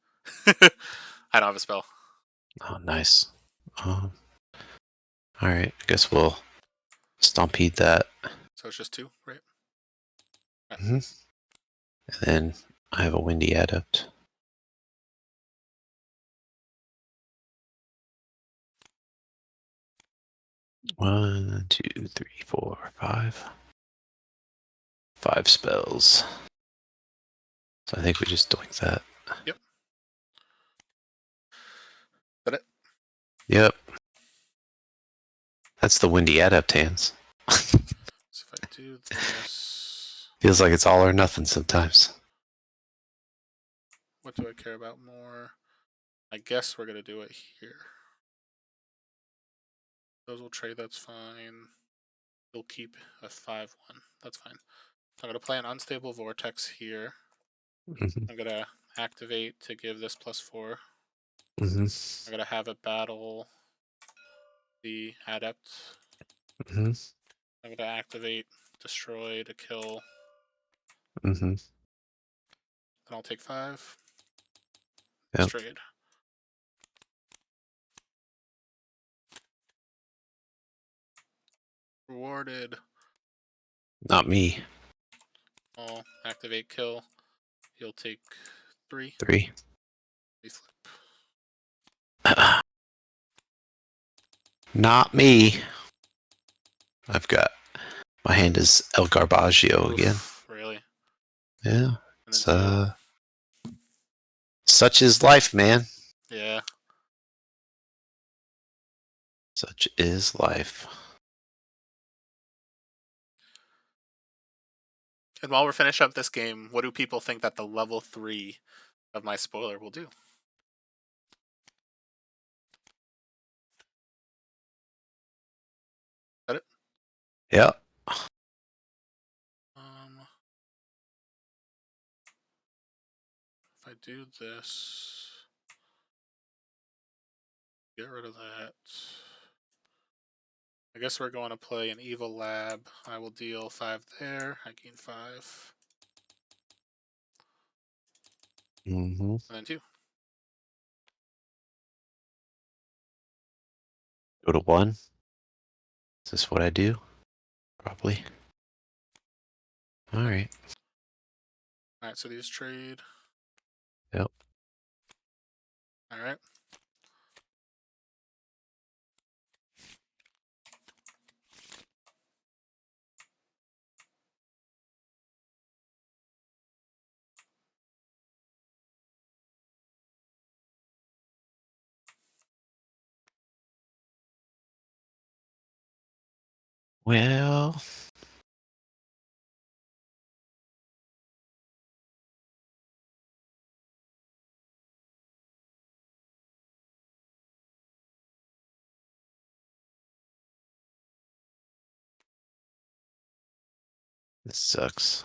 I don't have a spell. Oh, nice. Alright, I guess we'll Stompede that. So it's just 2, right? Mm-hmm. And then I have a Windy Adept. One, two, three, four, five. 5 spells. So I think we just doink that. Yep. That it? Yep. That's the Windy Adept hands. So if I do this... Feels like it's all or nothing sometimes. What do I care about more? I guess we're going to do it here. Those will trade, that's fine. You'll keep a 5-1. That's fine. So I'm going to play an Unstable Vortex here. Mm-hmm. I'm going to activate to give this +4. Mm-hmm. I'm going to have it battle the Adept. Mm-hmm. I'm going to activate Destroy to kill. Mm-hmm. Then I'll take 5. Yep. Trade. Rewarded. Not me. I'll activate kill. You'll take 3. 3. We flip. Not me. I've got... My hand is El Garbaggio again. Really? Yeah. And It's, then 2. such is life, man. Yeah. Such is life. And while we're finishing up this game, what do people think that the level 3 of my spoiler will do? Is that it? Yep. If I do this, get rid of that. I guess we're going to play an Evil Lab. I will deal 5 there. I gain 5. Mm-hmm. And then 2. Go to 1. Is this what I do? Probably. Alright. Alright, so these trade. Yep. Alright. Well... This sucks.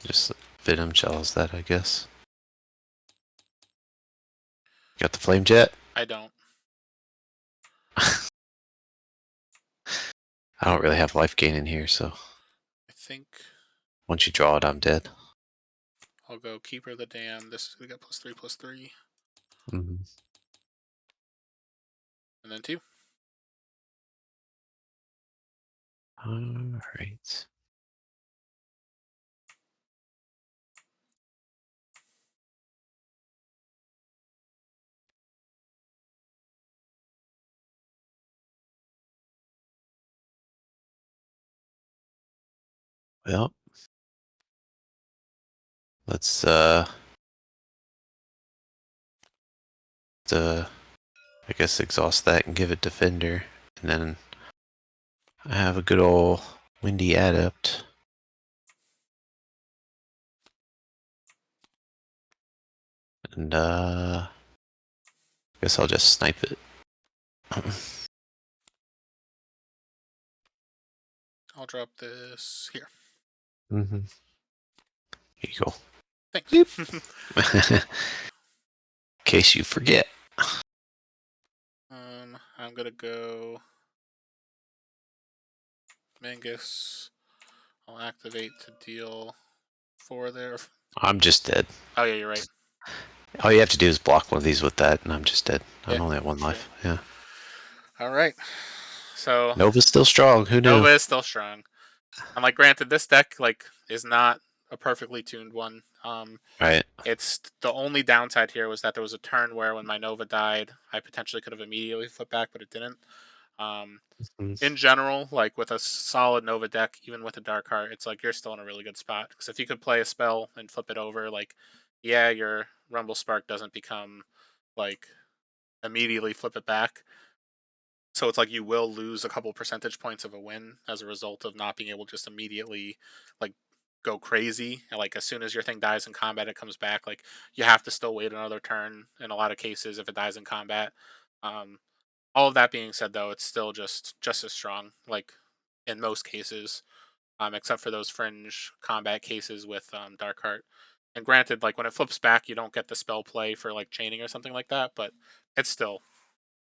Just Venom Shells that, I guess. Got the Flame Jet? I don't. I don't really have life gain in here, so I think once you draw it, I'm dead. I'll go Keeper of the Dam. This is going to get +3/+3. Mm-hmm. And then 2. Alright. Well, let's I guess exhaust that and give it Defender, and then I have a good old Windy Adept. And I guess I'll just snipe it. I'll drop this here. Mm-hmm. Here you go. Thanks. In case you forget. I'm gonna go Mangus. I'll activate to deal 4 there. I'm just dead. Oh yeah, you're right. All you have to do is block one of these with that, and I'm just dead. Yeah, I'm only at one true. life. Yeah. All right. So Nova's still strong. Who knew? Nova is still strong. And like, granted, this deck like is not a perfectly tuned one. Right. It's the only downside here was that there was a turn where when my Nova died, I potentially could have immediately flipped back, but it didn't. Um, in general, like with a solid Nova deck, even with a Dark Heart, it's like you're still in a really good spot. Because if you could play a spell and flip it over, like, yeah, your Rumble Spark doesn't become like immediately flip it back. So it's like you will lose a couple percentage points of a win as a result of not being able to just immediately like go crazy. And like as soon as your thing dies in combat, it comes back. Like you have to still wait another turn in a lot of cases if it dies in combat. Um, all of that being said, though, it's still just as strong. Like in most cases, except for those fringe combat cases with Darkheart. And granted, like when it flips back, you don't get the spell play for like chaining or something like that, but it's still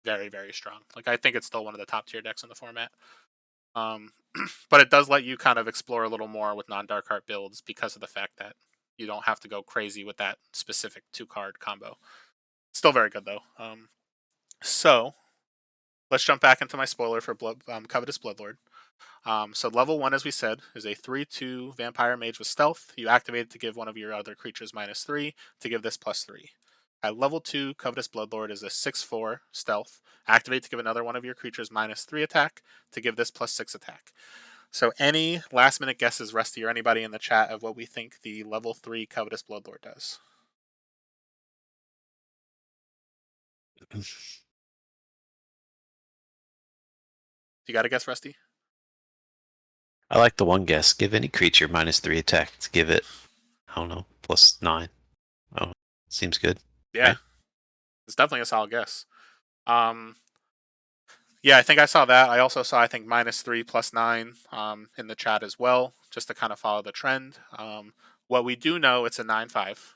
very, very strong. Like I think it's still one of the top tier decks in the format. Um, but it does let you kind of explore a little more with non-Darkheart builds because of the fact that you don't have to go crazy with that specific 2-card combo. Still very good though. So let's jump back into my spoiler for Covetous Bloodlord. So level 1, as we said, is a 3/2 Vampire Mage with Stealth. You activate it to give one of your other creatures -3 to give this +3. At level 2, Covetous Bloodlord is a 6/4 Stealth. Activate to give another one of your creatures -3 attack to give this +6 attack. So any last minute guesses, Rusty, or anybody in the chat, of what we think the level 3 Covetous Bloodlord does? You got to guess, Rusty? I like the one guess. Give any creature -3 attack to give it, I don't know, +9. Oh, seems good, Yeah, right? it's definitely a solid guess. Um, Yeah, I think I saw that. I also saw, I think, -3 +9 in the chat as well, just to kind of follow the trend. What we do know, it's a 9/5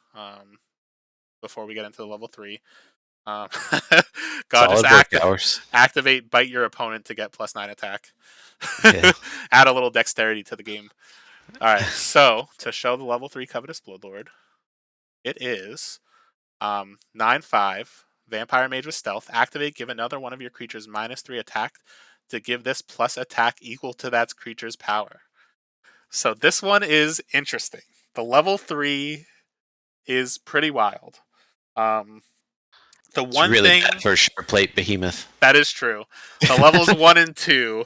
before we get into the level 3. Um, God, just Solid work hours. activate, bite your opponent to get +9 attack. Yeah. Add a little dexterity to the game. All right, so to show the level 3 Covetous Bloodlord, it is 9/5 Vampire Mage with Stealth. Activate, give another one of your creatures -3 attack to give this plus attack equal to that creature's power. So this one is interesting. The level 3 is pretty wild. Um, the It's one really bad thing for a sharp plate behemoth. that is true, the levels 1 and 2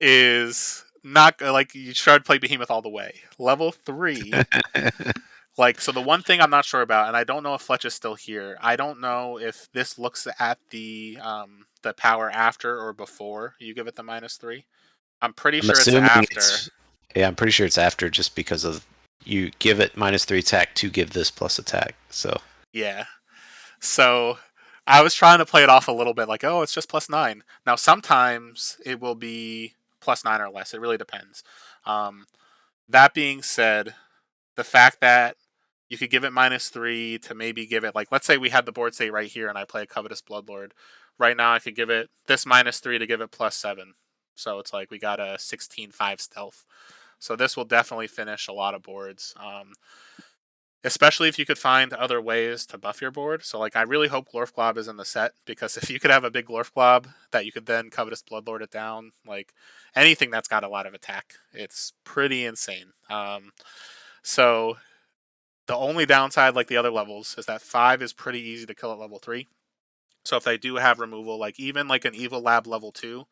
is not like you shard play behemoth all the way. Level 3, like, so the one thing I'm not sure about, and I don't know if Fletch is still here. I don't know if this looks at the power after or before you give it the -3. I'm pretty I'm sure it's assuming after. it's, yeah, I'm pretty sure it's after, just because of you give it -3 attack to give this plus attack. So Yeah. So I was trying to play it off a little bit, like, oh, it's just +9. Now sometimes it will be +9 or less. It really depends. Um, that being said, the fact that you could give it -3 to maybe give it, like, let's say we had the board state right here and I play a Covetous Bloodlord. Right now I could give it this -3 to give it +7. So it's like we got a 16/5 stealth. So this will definitely finish a lot of boards. Especially if you could find other ways to buff your board. So like I really hope Glorf Glob is in the set, because if you could have a big Glorf Glob that you could then Covetous Bloodlord it down, like anything that's got a lot of attack, it's pretty insane. So the only downside, like the other levels, is that 5 is pretty easy to kill at level 3. So if they do have removal, like even like an Evil Lab level 2,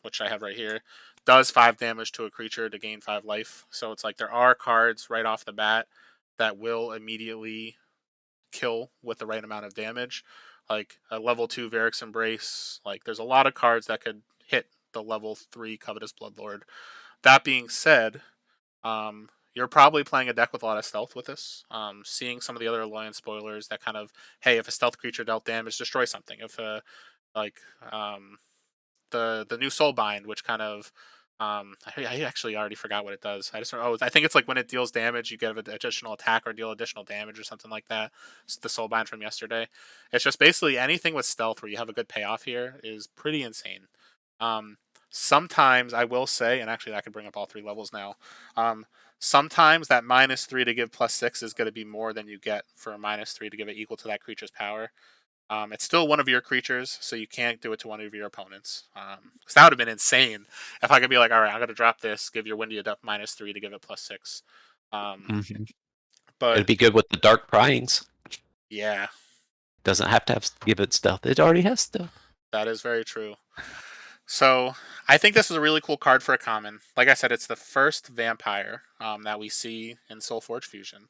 which I have right here, does 5 damage to a creature to gain 5 life. So it's like there are cards right off the bat that will immediately kill with the right amount of damage. Like a level 2 Varric's Embrace. Like there's a lot of cards that could hit the level 3 Covetous Bloodlord. That being said, you're probably playing a deck with a lot of stealth with this. Seeing some of the other alliance spoilers that kind of, hey, if a stealth creature dealt damage, destroy something. If like the new Soulbind, which kind of I actually already forgot what it does. I think it's like when it deals damage, you get an additional attack or deal additional damage or something like that. It's the soulbind from yesterday. It's just basically anything with stealth where you have a good payoff here is pretty insane. Um, Sometimes I will say, and actually I can bring up all three levels now. Um, Sometimes that -3 to give +6 is going to be more than you get for a -3 to give it equal to that creature's power. It's still one of your creatures, so you can't do it to one of your opponents. Because that would have been insane if I could be like, all right, I'm going to drop this, give your Windy Adept -3 to give it +6. Um, Mhm. It'd but be good with the dark pryings. yeah, Doesn't have to give it stealth. It already has stealth. that is very true. So I think this is a really cool card for a common. Like I said, it's the first vampire that we see in SolForge Fusion.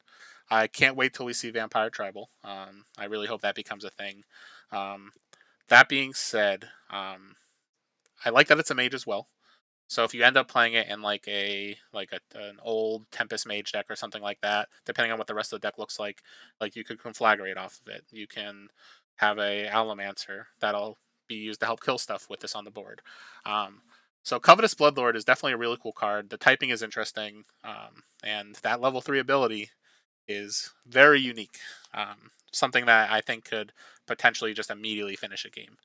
I can't wait till we see Vampire Tribal. I really hope that becomes a thing. Um, that being said, I like that it's a mage as well. So if you end up playing it in an old Tempest Mage deck or something like that, depending on what the rest of the deck looks like you could conflagrate off of it. You can have a Allomancer that'll be used to help kill stuff with this on the board. Um, so Covetous Bloodlord is definitely a really cool card. The typing is interesting, and that level 3 ability is very unique. Something that I think could potentially just immediately finish a game,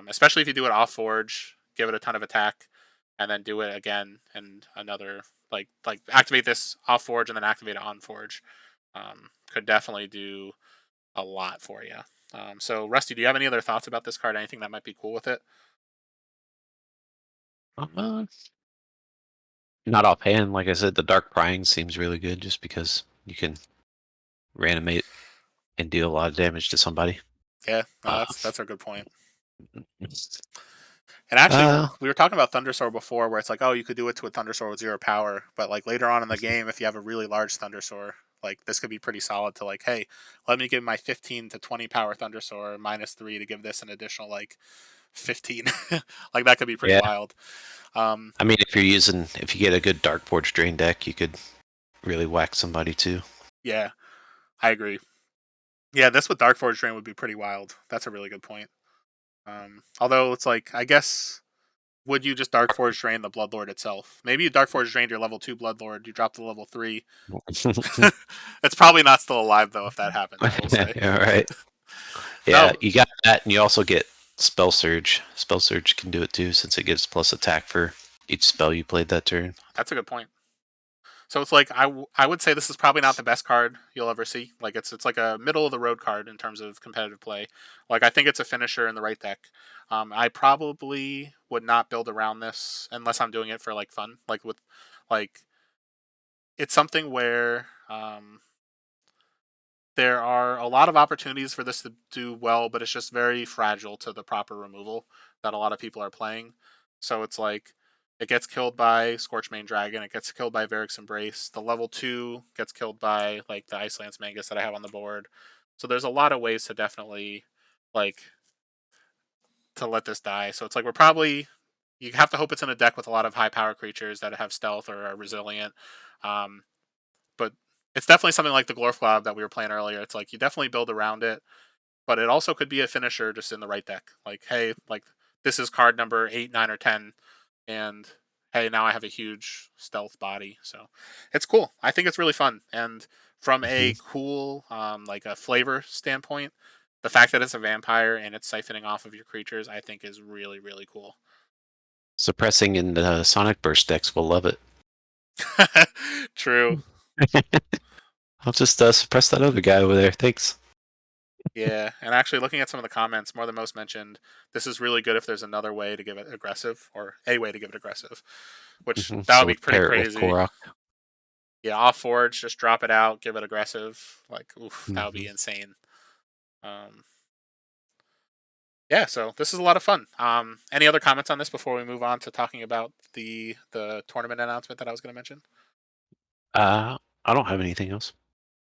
especially if you do it off Forge, give it a ton of attack, and then do it again and another like activate this off Forge and then activate it on Forge. Could definitely do a lot for you. So Rusty, do you have any other thoughts about this card? Anything that might be cool with it? Uh, Not offhand. Like I said, the dark prying seems really good just because you can reanimate and deal a lot of damage to somebody. Yeah, no, Uh, that's a good point. And actually, uh, we were talking about Thundersword before, where it's like, oh, you could do it to a Thundersword with 0 power, but like later on in the game, if you have a really large Thundersword, like this could be pretty solid to like, hey, let me give my 15 to 20 power Thundersword -3 to give this an additional like 15. Like that could be pretty yeah. wild. Um, I mean, if you get a good Dark Forge Drain deck, you could really whack somebody too. yeah, I agree. Yeah, this with Dark Forge Drain would be pretty wild. That's a really good point. Although it's like, I guess would you just Dark Forge Drain the Bloodlord itself? Maybe you Dark Forge Drained your level 2 Bloodlord, you drop the level 3. It's probably not still alive though if that happened, I will say. All right. Yeah, No, you got that, and you also get Spell Surge. Spell Surge can do it too, since it gives plus attack for each spell you played that turn. that's a good point. So it's like I would say this is probably not the best card you'll ever see. Like it's like a middle of the road card in terms of competitive play. Like I think it's a finisher in the right deck. I probably would not build around this unless I'm doing it for like fun. Like it's something where there are a lot of opportunities for this to do well, but it's just very fragile to the proper removal that a lot of people are playing. So it's like it gets killed by Scorchmane Dragon, it gets killed by Varric's Embrace. The level 2 gets killed by like the Ice Lance Mangus that I have on the board. So there's a lot of ways to definitely like to let this die. So it's like we're probably you have to hope it's in a deck with a lot of high power creatures that have stealth or are resilient. Um, but it's definitely something like the Glorfcloud that we were playing earlier. It's like you definitely build around it, but it also could be a finisher just in the right deck. Like, hey, like this is card number 8, 9, or 10, and hey, now I have a huge stealth body. So it's cool. I think it's really fun. And from Mhm. a cool, like a flavor standpoint, the fact that it's a vampire and it's siphoning off of your creatures, I think is really, really cool. Suppressing in the Sonic Burst decks will love it. True. I'll just suppress that other guy over there. Thanks. Yeah, and actually looking at some of the comments, more than most mentioned, this is really good if there's another way to give it aggressive, or a way to give it aggressive, which that would So be pretty pair it with crazy. Korok. Yeah, off Forge, just drop it out, give it aggressive. Like, oof, that would be Mhm. insane. Um, yeah, so this is a lot of fun. Any other comments on this before we move on to talking about the tournament announcement that I was going to mention? I don't have anything else.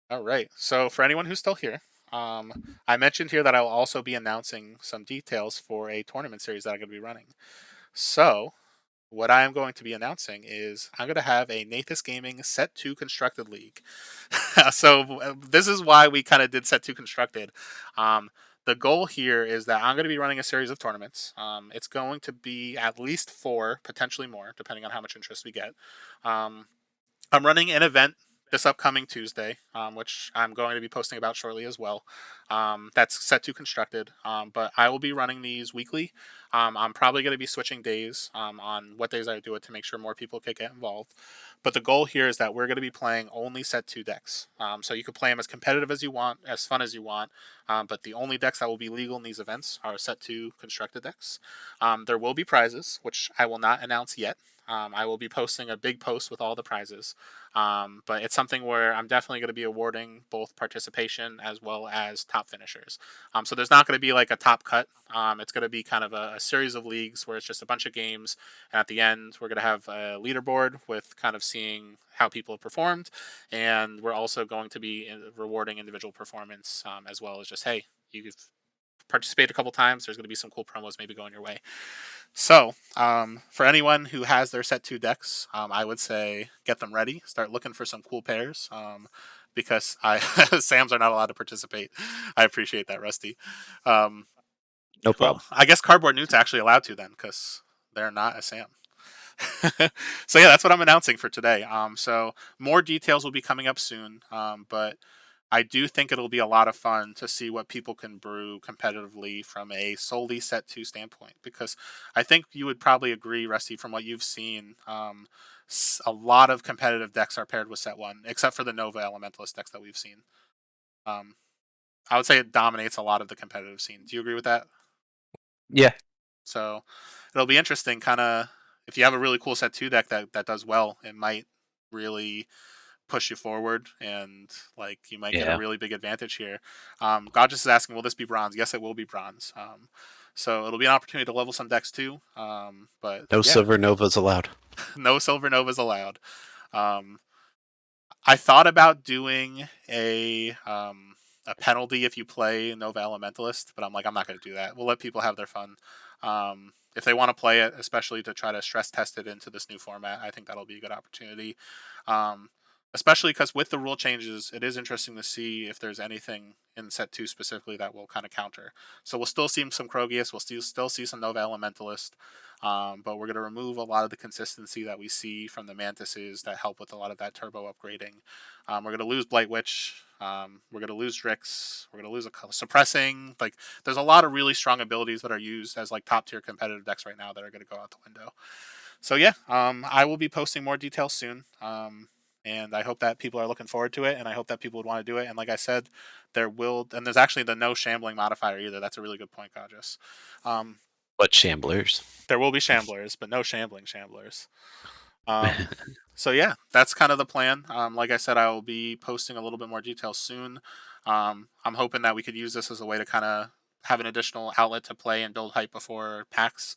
All right. So for anyone who's still here, I mentioned here that I will also be announcing some details for a tournament series that I'm going to be running. So what I am going to be announcing is I'm going to have a NathasGaming Set 2 Constructed League. So this is why we kind of did Set 2 Constructed. Um, the goal here is that I'm going to be running a series of tournaments. It's going to be at least 4, potentially more, depending on how much interest we get. Um, I'm running an event this upcoming Tuesday, which I'm going to be posting about shortly as well. That's set to constructed, but I will be running these weekly. I'm probably going to be switching days on what days I do it to make sure more people can get involved. But the goal here is that we're going to be playing only set 2 decks. So you can play them as competitive as you want, as fun as you want. But the only decks that will be legal in these events are set 2 constructed decks. There will be prizes, which I will not announce yet. I will be posting a big post with all the prizes. But it's something where I'm definitely going to be awarding both participation as well as top finishers. So there's not going to be like a top cut. It's going to be kind of a series of leagues where it's just a bunch of games. And at the end, we're going to have a leaderboard with kind of seeing how people have performed. And we're also going to be rewarding individual performance as well as just, hey, you've participated a couple times. There's going to be some cool promos maybe going your way. So, for anyone who has their set 2 decks, I would say get them ready. Start looking for some cool pairs, because Sams are not allowed to participate. I appreciate that, Rusty. Um, No well, problem. I guess Cardboard Newt's actually allowed to then, because they're not a Sam. So yeah, that's what I'm announcing for today. So more details will be coming up soon. But I do think it'll be a lot of fun to see what people can brew competitively from a solely set 2 standpoint, because I think you would probably agree, Rusty, from what you've seen. A lot of competitive decks are paired with set 1, except for the Nova Elementalist decks that we've seen. Um, I would say it dominates a lot of the competitive scene. Do you agree with that? Yeah. So it'll be interesting, kind of, if you have a really cool set 2 deck that does well, it might really push you forward, and like you might get a Yeah. really big advantage here. God just is asking, will this be bronze? Yes, it will be bronze. So it'll be an opportunity to level some decks too. But No yeah, silver novas allowed. no silver novas allowed. Um, I thought about doing a penalty if you play Nova Elementalist, but I'm like, I'm not going to do that. We'll let people have their fun. If they want to play it, especially to try to stress test it into this new format, I think that'll be a good opportunity. Um, Especially because with the rule changes, it is interesting to see if there's anything in set 2 specifically that will kind of counter. So we'll still see some Krogius, we'll still see some Nova Elementalist, but we're going to remove a lot of the consistency that we see from the Mantises that help with a lot of that turbo upgrading. We're going to lose Blight Witch. We're going to lose Drix. We're going to lose a suppressing. Like, there's a lot of really strong abilities that are used as like top tier competitive decks right now that are going to go out the window. So yeah, I will be posting more details soon. And I hope that people are looking forward to it, and I hope that people would want to do it. And like I said, there's actually the no shambling modifier either. That's a really good point, Gajas. Um, But shamblers. there will be shamblers, but no shambling shamblers. Um, so yeah, that's kind of the plan. Like I said, I will be posting a little bit more details soon. I'm hoping that we could use this as a way to kind of have an additional outlet to play and build hype before PAX.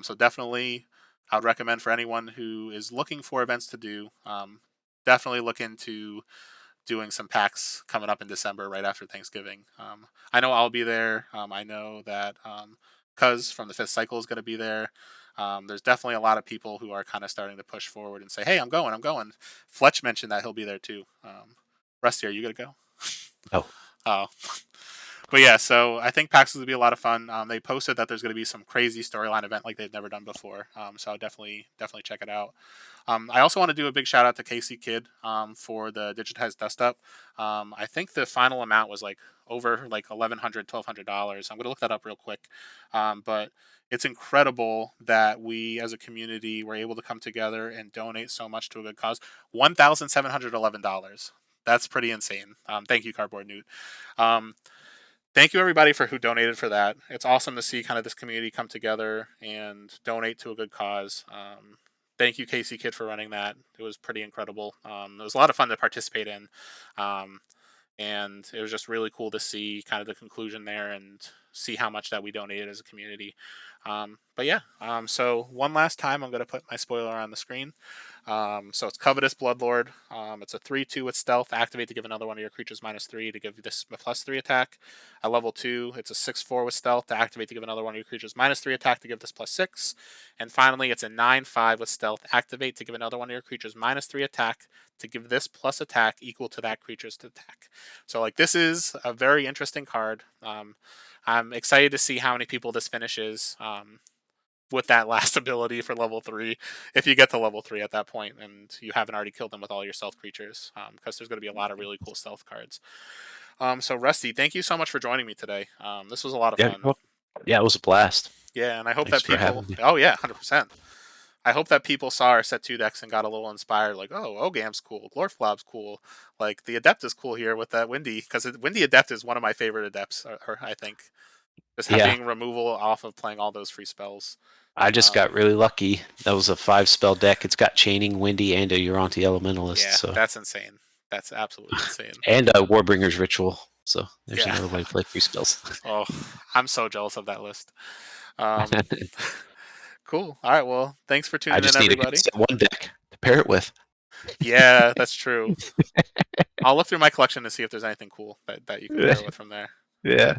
So definitely, I would recommend for anyone who is looking for events to do, definitely look into doing some packs coming up in December right after Thanksgiving. I know I'll be there. I know that Cuz from the Fifth Cycle is going to be there. There's definitely a lot of people who are kind of starting to push forward and say, "Hey, I'm going. I'm going." Fletch mentioned that he'll be there too. Rusty, are you going to go? Oh, Oh, but yeah, so I think PAX is going to be a lot of fun. They posted that there's going to be some crazy storyline event like they've never done before. So I'll definitely check it out. I also want to do a big shout out to Casey Kidd for the digitized dust up. I think the final amount was like over like $1,100, $1,200. I'm going to look that up real quick. But it's incredible that we as a community were able to come together and donate so much to a good cause. $1,711. That's pretty insane. Thank you, Cardboard Newt. Um, Thank you everybody for who donated for that. It's awesome to see kind of this community come together and donate to a good cause. Thank you, Casey Kidd, for running that. It was pretty incredible. It was a lot of fun to participate in. Um, and it was just really cool to see kind of the conclusion there and see how much that we donated as a community. But yeah, so one last time, I'm going to put my spoiler on the screen. So it's Covetous Bloodlord. It's a 3/2 with stealth. Activate to give another one of your creatures -3 to give this a +3 attack. At level 2, it's a 6/4 with stealth. To activate to give another one of your creatures -3 attack to give this +6. And finally, it's a 9/5 with stealth. Activate to give another one of your creatures -3 attack to give this plus attack equal to that creature's attack. So like this is a very interesting card. I'm excited to see how many people this finishes. With that last ability for level 3, if you get to level 3 at that point and you haven't already killed them with all your stealth creatures, because there's going to be a lot of really cool stealth cards. So Rusty, thank you so much for joining me today. This was a lot of Yeah, fun. well, yeah, it was a blast. Yeah, and I hope Thanks that for people. having me. Oh yeah, 100%. I hope that people saw our set 2 decks and got a little inspired. Like, oh, Ogam's cool, Glorflob's cool, like the Adept is cool here with that Windy, because Windy Adept is one of my favorite Adepts. Or I think just Yeah, being removal off of playing all those free spells. I just Um, got really lucky. That was a 5-spell deck. It's got Chaining, Windy, and a Uronti Elementalist. yeah, So, that's insane. That's absolutely insane. and a Warbringer's Ritual. So there's Yeah. another way to play 3 spells. Oh, I'm so jealous of that list. Um, cool. All right. Well, thanks for I tuning in, just need a good everybody. set 1 deck to pair it with. Yeah, that's true. I'll look through my collection to see if there's anything cool that you can pair with from there. Yeah,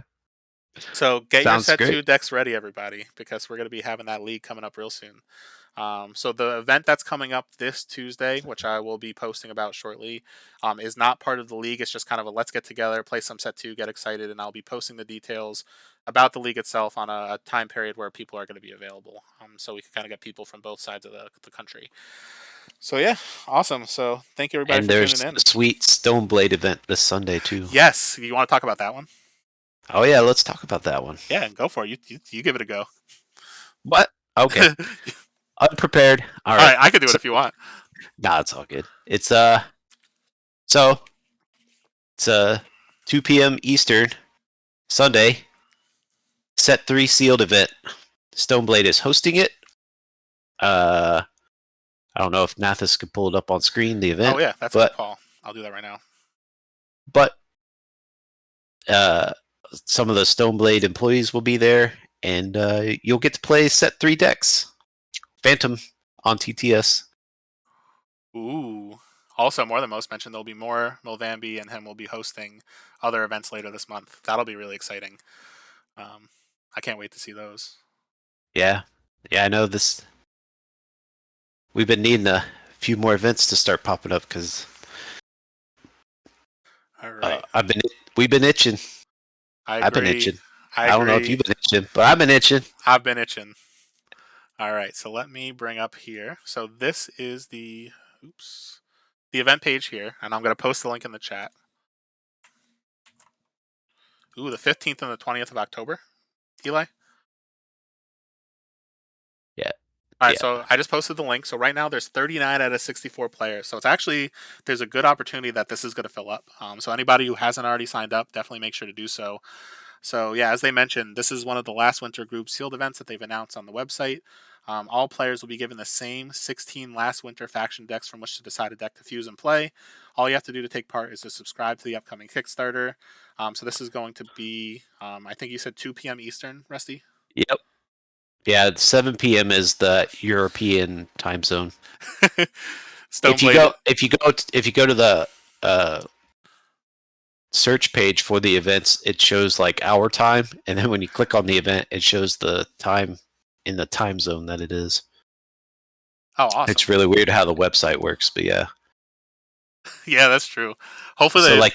So get your sounds set great. 2 decks ready, everybody, because we're going to be having that league coming up real soon. So the event that's coming up this Tuesday, which I will be posting about shortly, is not part of the league. It's just kind of a let's get together, play some set 2, get excited, and I'll be posting the details about the league itself on a time period where people are going to be available. So we can kind of get people from both sides of the country. So yeah, awesome. So thank you everybody And for tuning there's in. the sweet Stoneblade event this Sunday too. Yes, you want to talk about that one? Oh yeah, let's talk about that one. Yeah, go for it. You give it a go. What? Okay. All Unprepared. All right. right, I could do it So, if you want. nah, it's all good. So it's 2 p.m. Eastern Sunday. Set 3 sealed event. Stoneblade is hosting it. I don't know if Nathas could pull it up on screen the Oh event, yeah, that's a good but call. I'll do that right now. but uh, some of the Stoneblade employees will be there, and you'll get to play set 3 decks. Phantom on TTS. Ooh. Also, more than most mentioned, there'll be more. Milvambi and him will be hosting other events later this month. That'll be really exciting. Um, I can't wait to see those. Yeah, yeah, I know this. We've been needing a few more events to start popping up because All right. we've been itching. I I've been agree. itching. I I don't know if agree. you've been itching, but I've been itching. I've been itching. All right. So let me bring up here. So this is the oops the event page here, and I'm going to post the link in the chat. Ooh, the 15th and the 20th of October. Eli. Yeah, All right, yeah. so I just posted the link. So right now there's 39 out of 64 players. So it's actually there's a good opportunity that this is going to fill up. So anybody who hasn't already signed up, definitely make sure to do so. So yeah, as they mentioned, this is one of the last winter group sealed events that they've announced on the website. All players will be given the same 16 last winter faction decks from which to decide a deck to fuse and play. All you have to do to take part is to subscribe to the upcoming Kickstarter. So this is going to be, I think you said 2 p.m. Eastern, Rusty. Yep. Yeah, 7 p.m. is the European time zone. Stoneblade. If you go to the uh, search page for the events, it shows like our time, and then when you click on the event, it shows the time in the time zone that it is. Oh, awesome. It's really weird how the website works, but yeah. Yeah, that's true. Hopefully, So like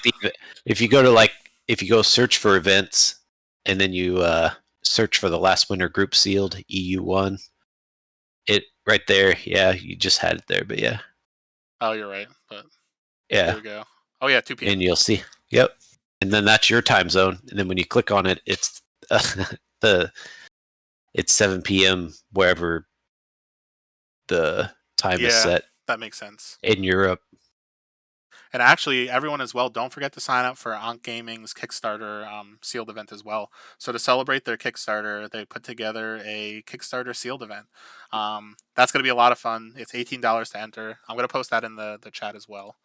if you go to if you go search for events, and then you search for the last winter group sealed EU1, it right there. Yeah, you just had it there, but yeah, oh, you're right. But here yeah, we go. Oh yeah, 2 p.m. and you'll see. Yep, and then that's your time zone, and then when you click on it, it's the it's 7 p.m. wherever the time is Yeah, set that makes sense. in Europe. And actually, everyone as well, don't forget to sign up for Ankh Gaming's Kickstarter sealed event as well. So to celebrate their Kickstarter, they put together a Kickstarter sealed event. That's going to be a lot of fun. It's $18 to enter. I'm going to post that in the chat as well.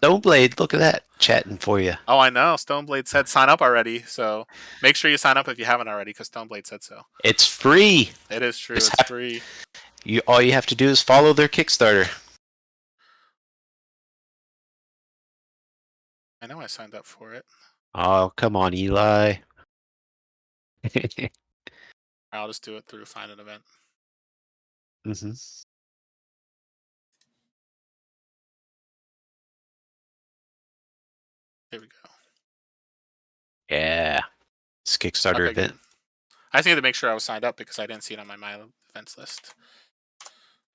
Stoneblade, look at that chatting for you. Oh, I know. Stoneblade said sign up already. So make sure you sign up if you haven't already, because Stoneblade said so. It's free. It is true. Just It's free. all you have to do is follow their Kickstarter. I know I signed up for it. Oh, come on, Eli. I'll just do it through find an event. hmm Here we go. Yeah. This Kickstarter Okay, event. good. I just needed to make sure I was signed up because I didn't see it on my events list.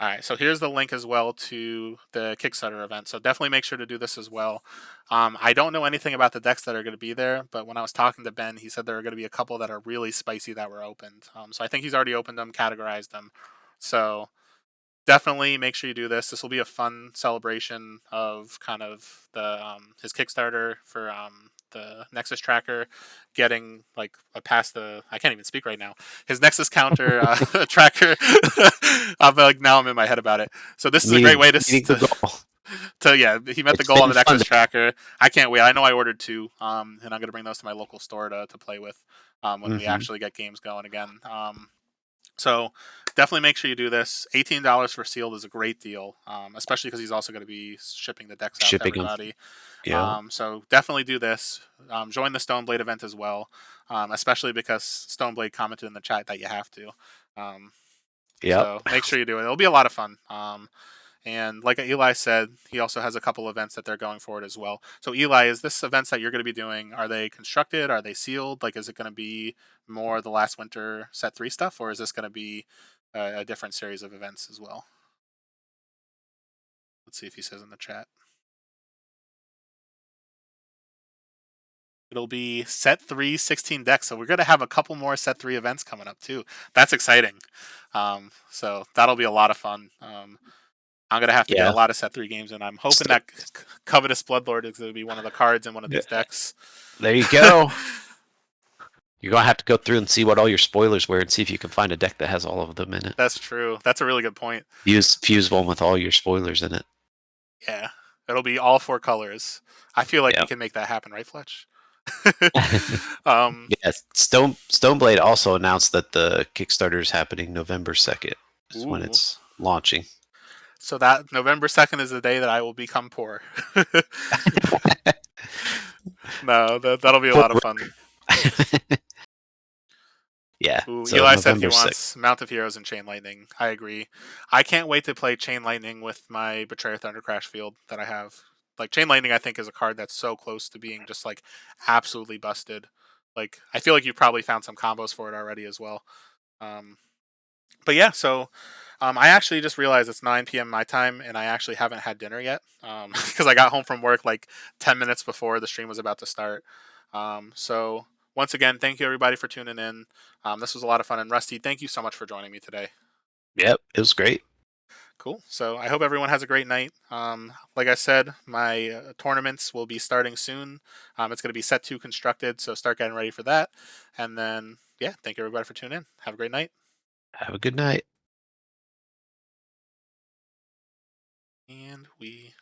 All right, so here's the link as well to the Kickstarter event. So definitely make sure to do this as well. I don't know anything about the decks that are going to be there, but when I was talking to Ben, he said there are going to be a couple that are really spicy that were opened. So I think he's already opened them, categorized them. So definitely make sure you do this. This will be a fun celebration of kind of the his Kickstarter for the Nexus tracker, getting like past the I can't even speak right now. His Nexus counter tracker. I'm like now I'm in my head about it. So this is a great way Meeting the goal. to yeah, he met the It's goal on been the fun. Nexus tracker. I can't wait. I know I ordered two, and I'm gonna bring those to my local store to play with when we Mm-hmm. actually get games going again. So definitely make sure you do this. $18 for sealed is a great deal, especially because he's also going to be shipping the decks out to Shipping them. everybody. Yeah. So definitely do this. Join the Stoneblade event as well, especially because Stoneblade commented in the chat that you have to. Um, Yep. so make sure you do it. It'll be a lot of fun. And like Eli said, he also has a couple events that they're going forward as well. So Eli, is this events that you're going to be doing? Are they constructed? Are they sealed? Like, is it going to be more the last winter set 3 stuff, or is this going to be a different series of events as well? Let's see if he says in the chat. It'll be set 3, 16 decks. So we're going to have a couple more set 3 events coming up too. That's exciting. So that'll be a lot of fun. I'm gonna have to get a Yeah. lot of set 3 games, and I'm hoping So, that Covetous Bloodlord is gonna be one of the cards in one of yeah, these decks. there you go. You're gonna have to go through and see what all your spoilers were and see if you can find a deck that has all of them in it. That's true. That's a really good point. Fuse one with all your spoilers in it. Yeah, it'll be all 4 colors. I feel like we Yeah. can make that happen, right, Fletch? um, Yes. Stoneblade also announced that the Kickstarter is happening November 2nd is when ooh. it's launching. So that November 2nd is the day that I will become poor. No, that'll be a lot of fun. Yeah. Ooh, So Eli said he November 6th. wants Mount of Heroes and Chain Lightning. I agree. I can't wait to play Chain Lightning with my Betrayer Thundercrash field that I have. Like Chain Lightning, I think is a card that's so close to being just like absolutely busted. Like I feel like you probably found some combos for it already as well. Um, but yeah, so I actually just realized it's 9 p.m. my time, and I actually haven't had dinner yet because I got home from work like 10 minutes before the stream was about to start. So once again, thank you everybody for tuning in. This was a lot of fun, and Rusty, thank you so much for joining me today. Yep. It was great. Cool. So I hope everyone has a great night. Like I said, my tournaments will be starting soon. It's going to be set 2 constructed, so start getting ready for that. And then, yeah, thank you everybody for tuning in. Have a great night. Have a good night. And we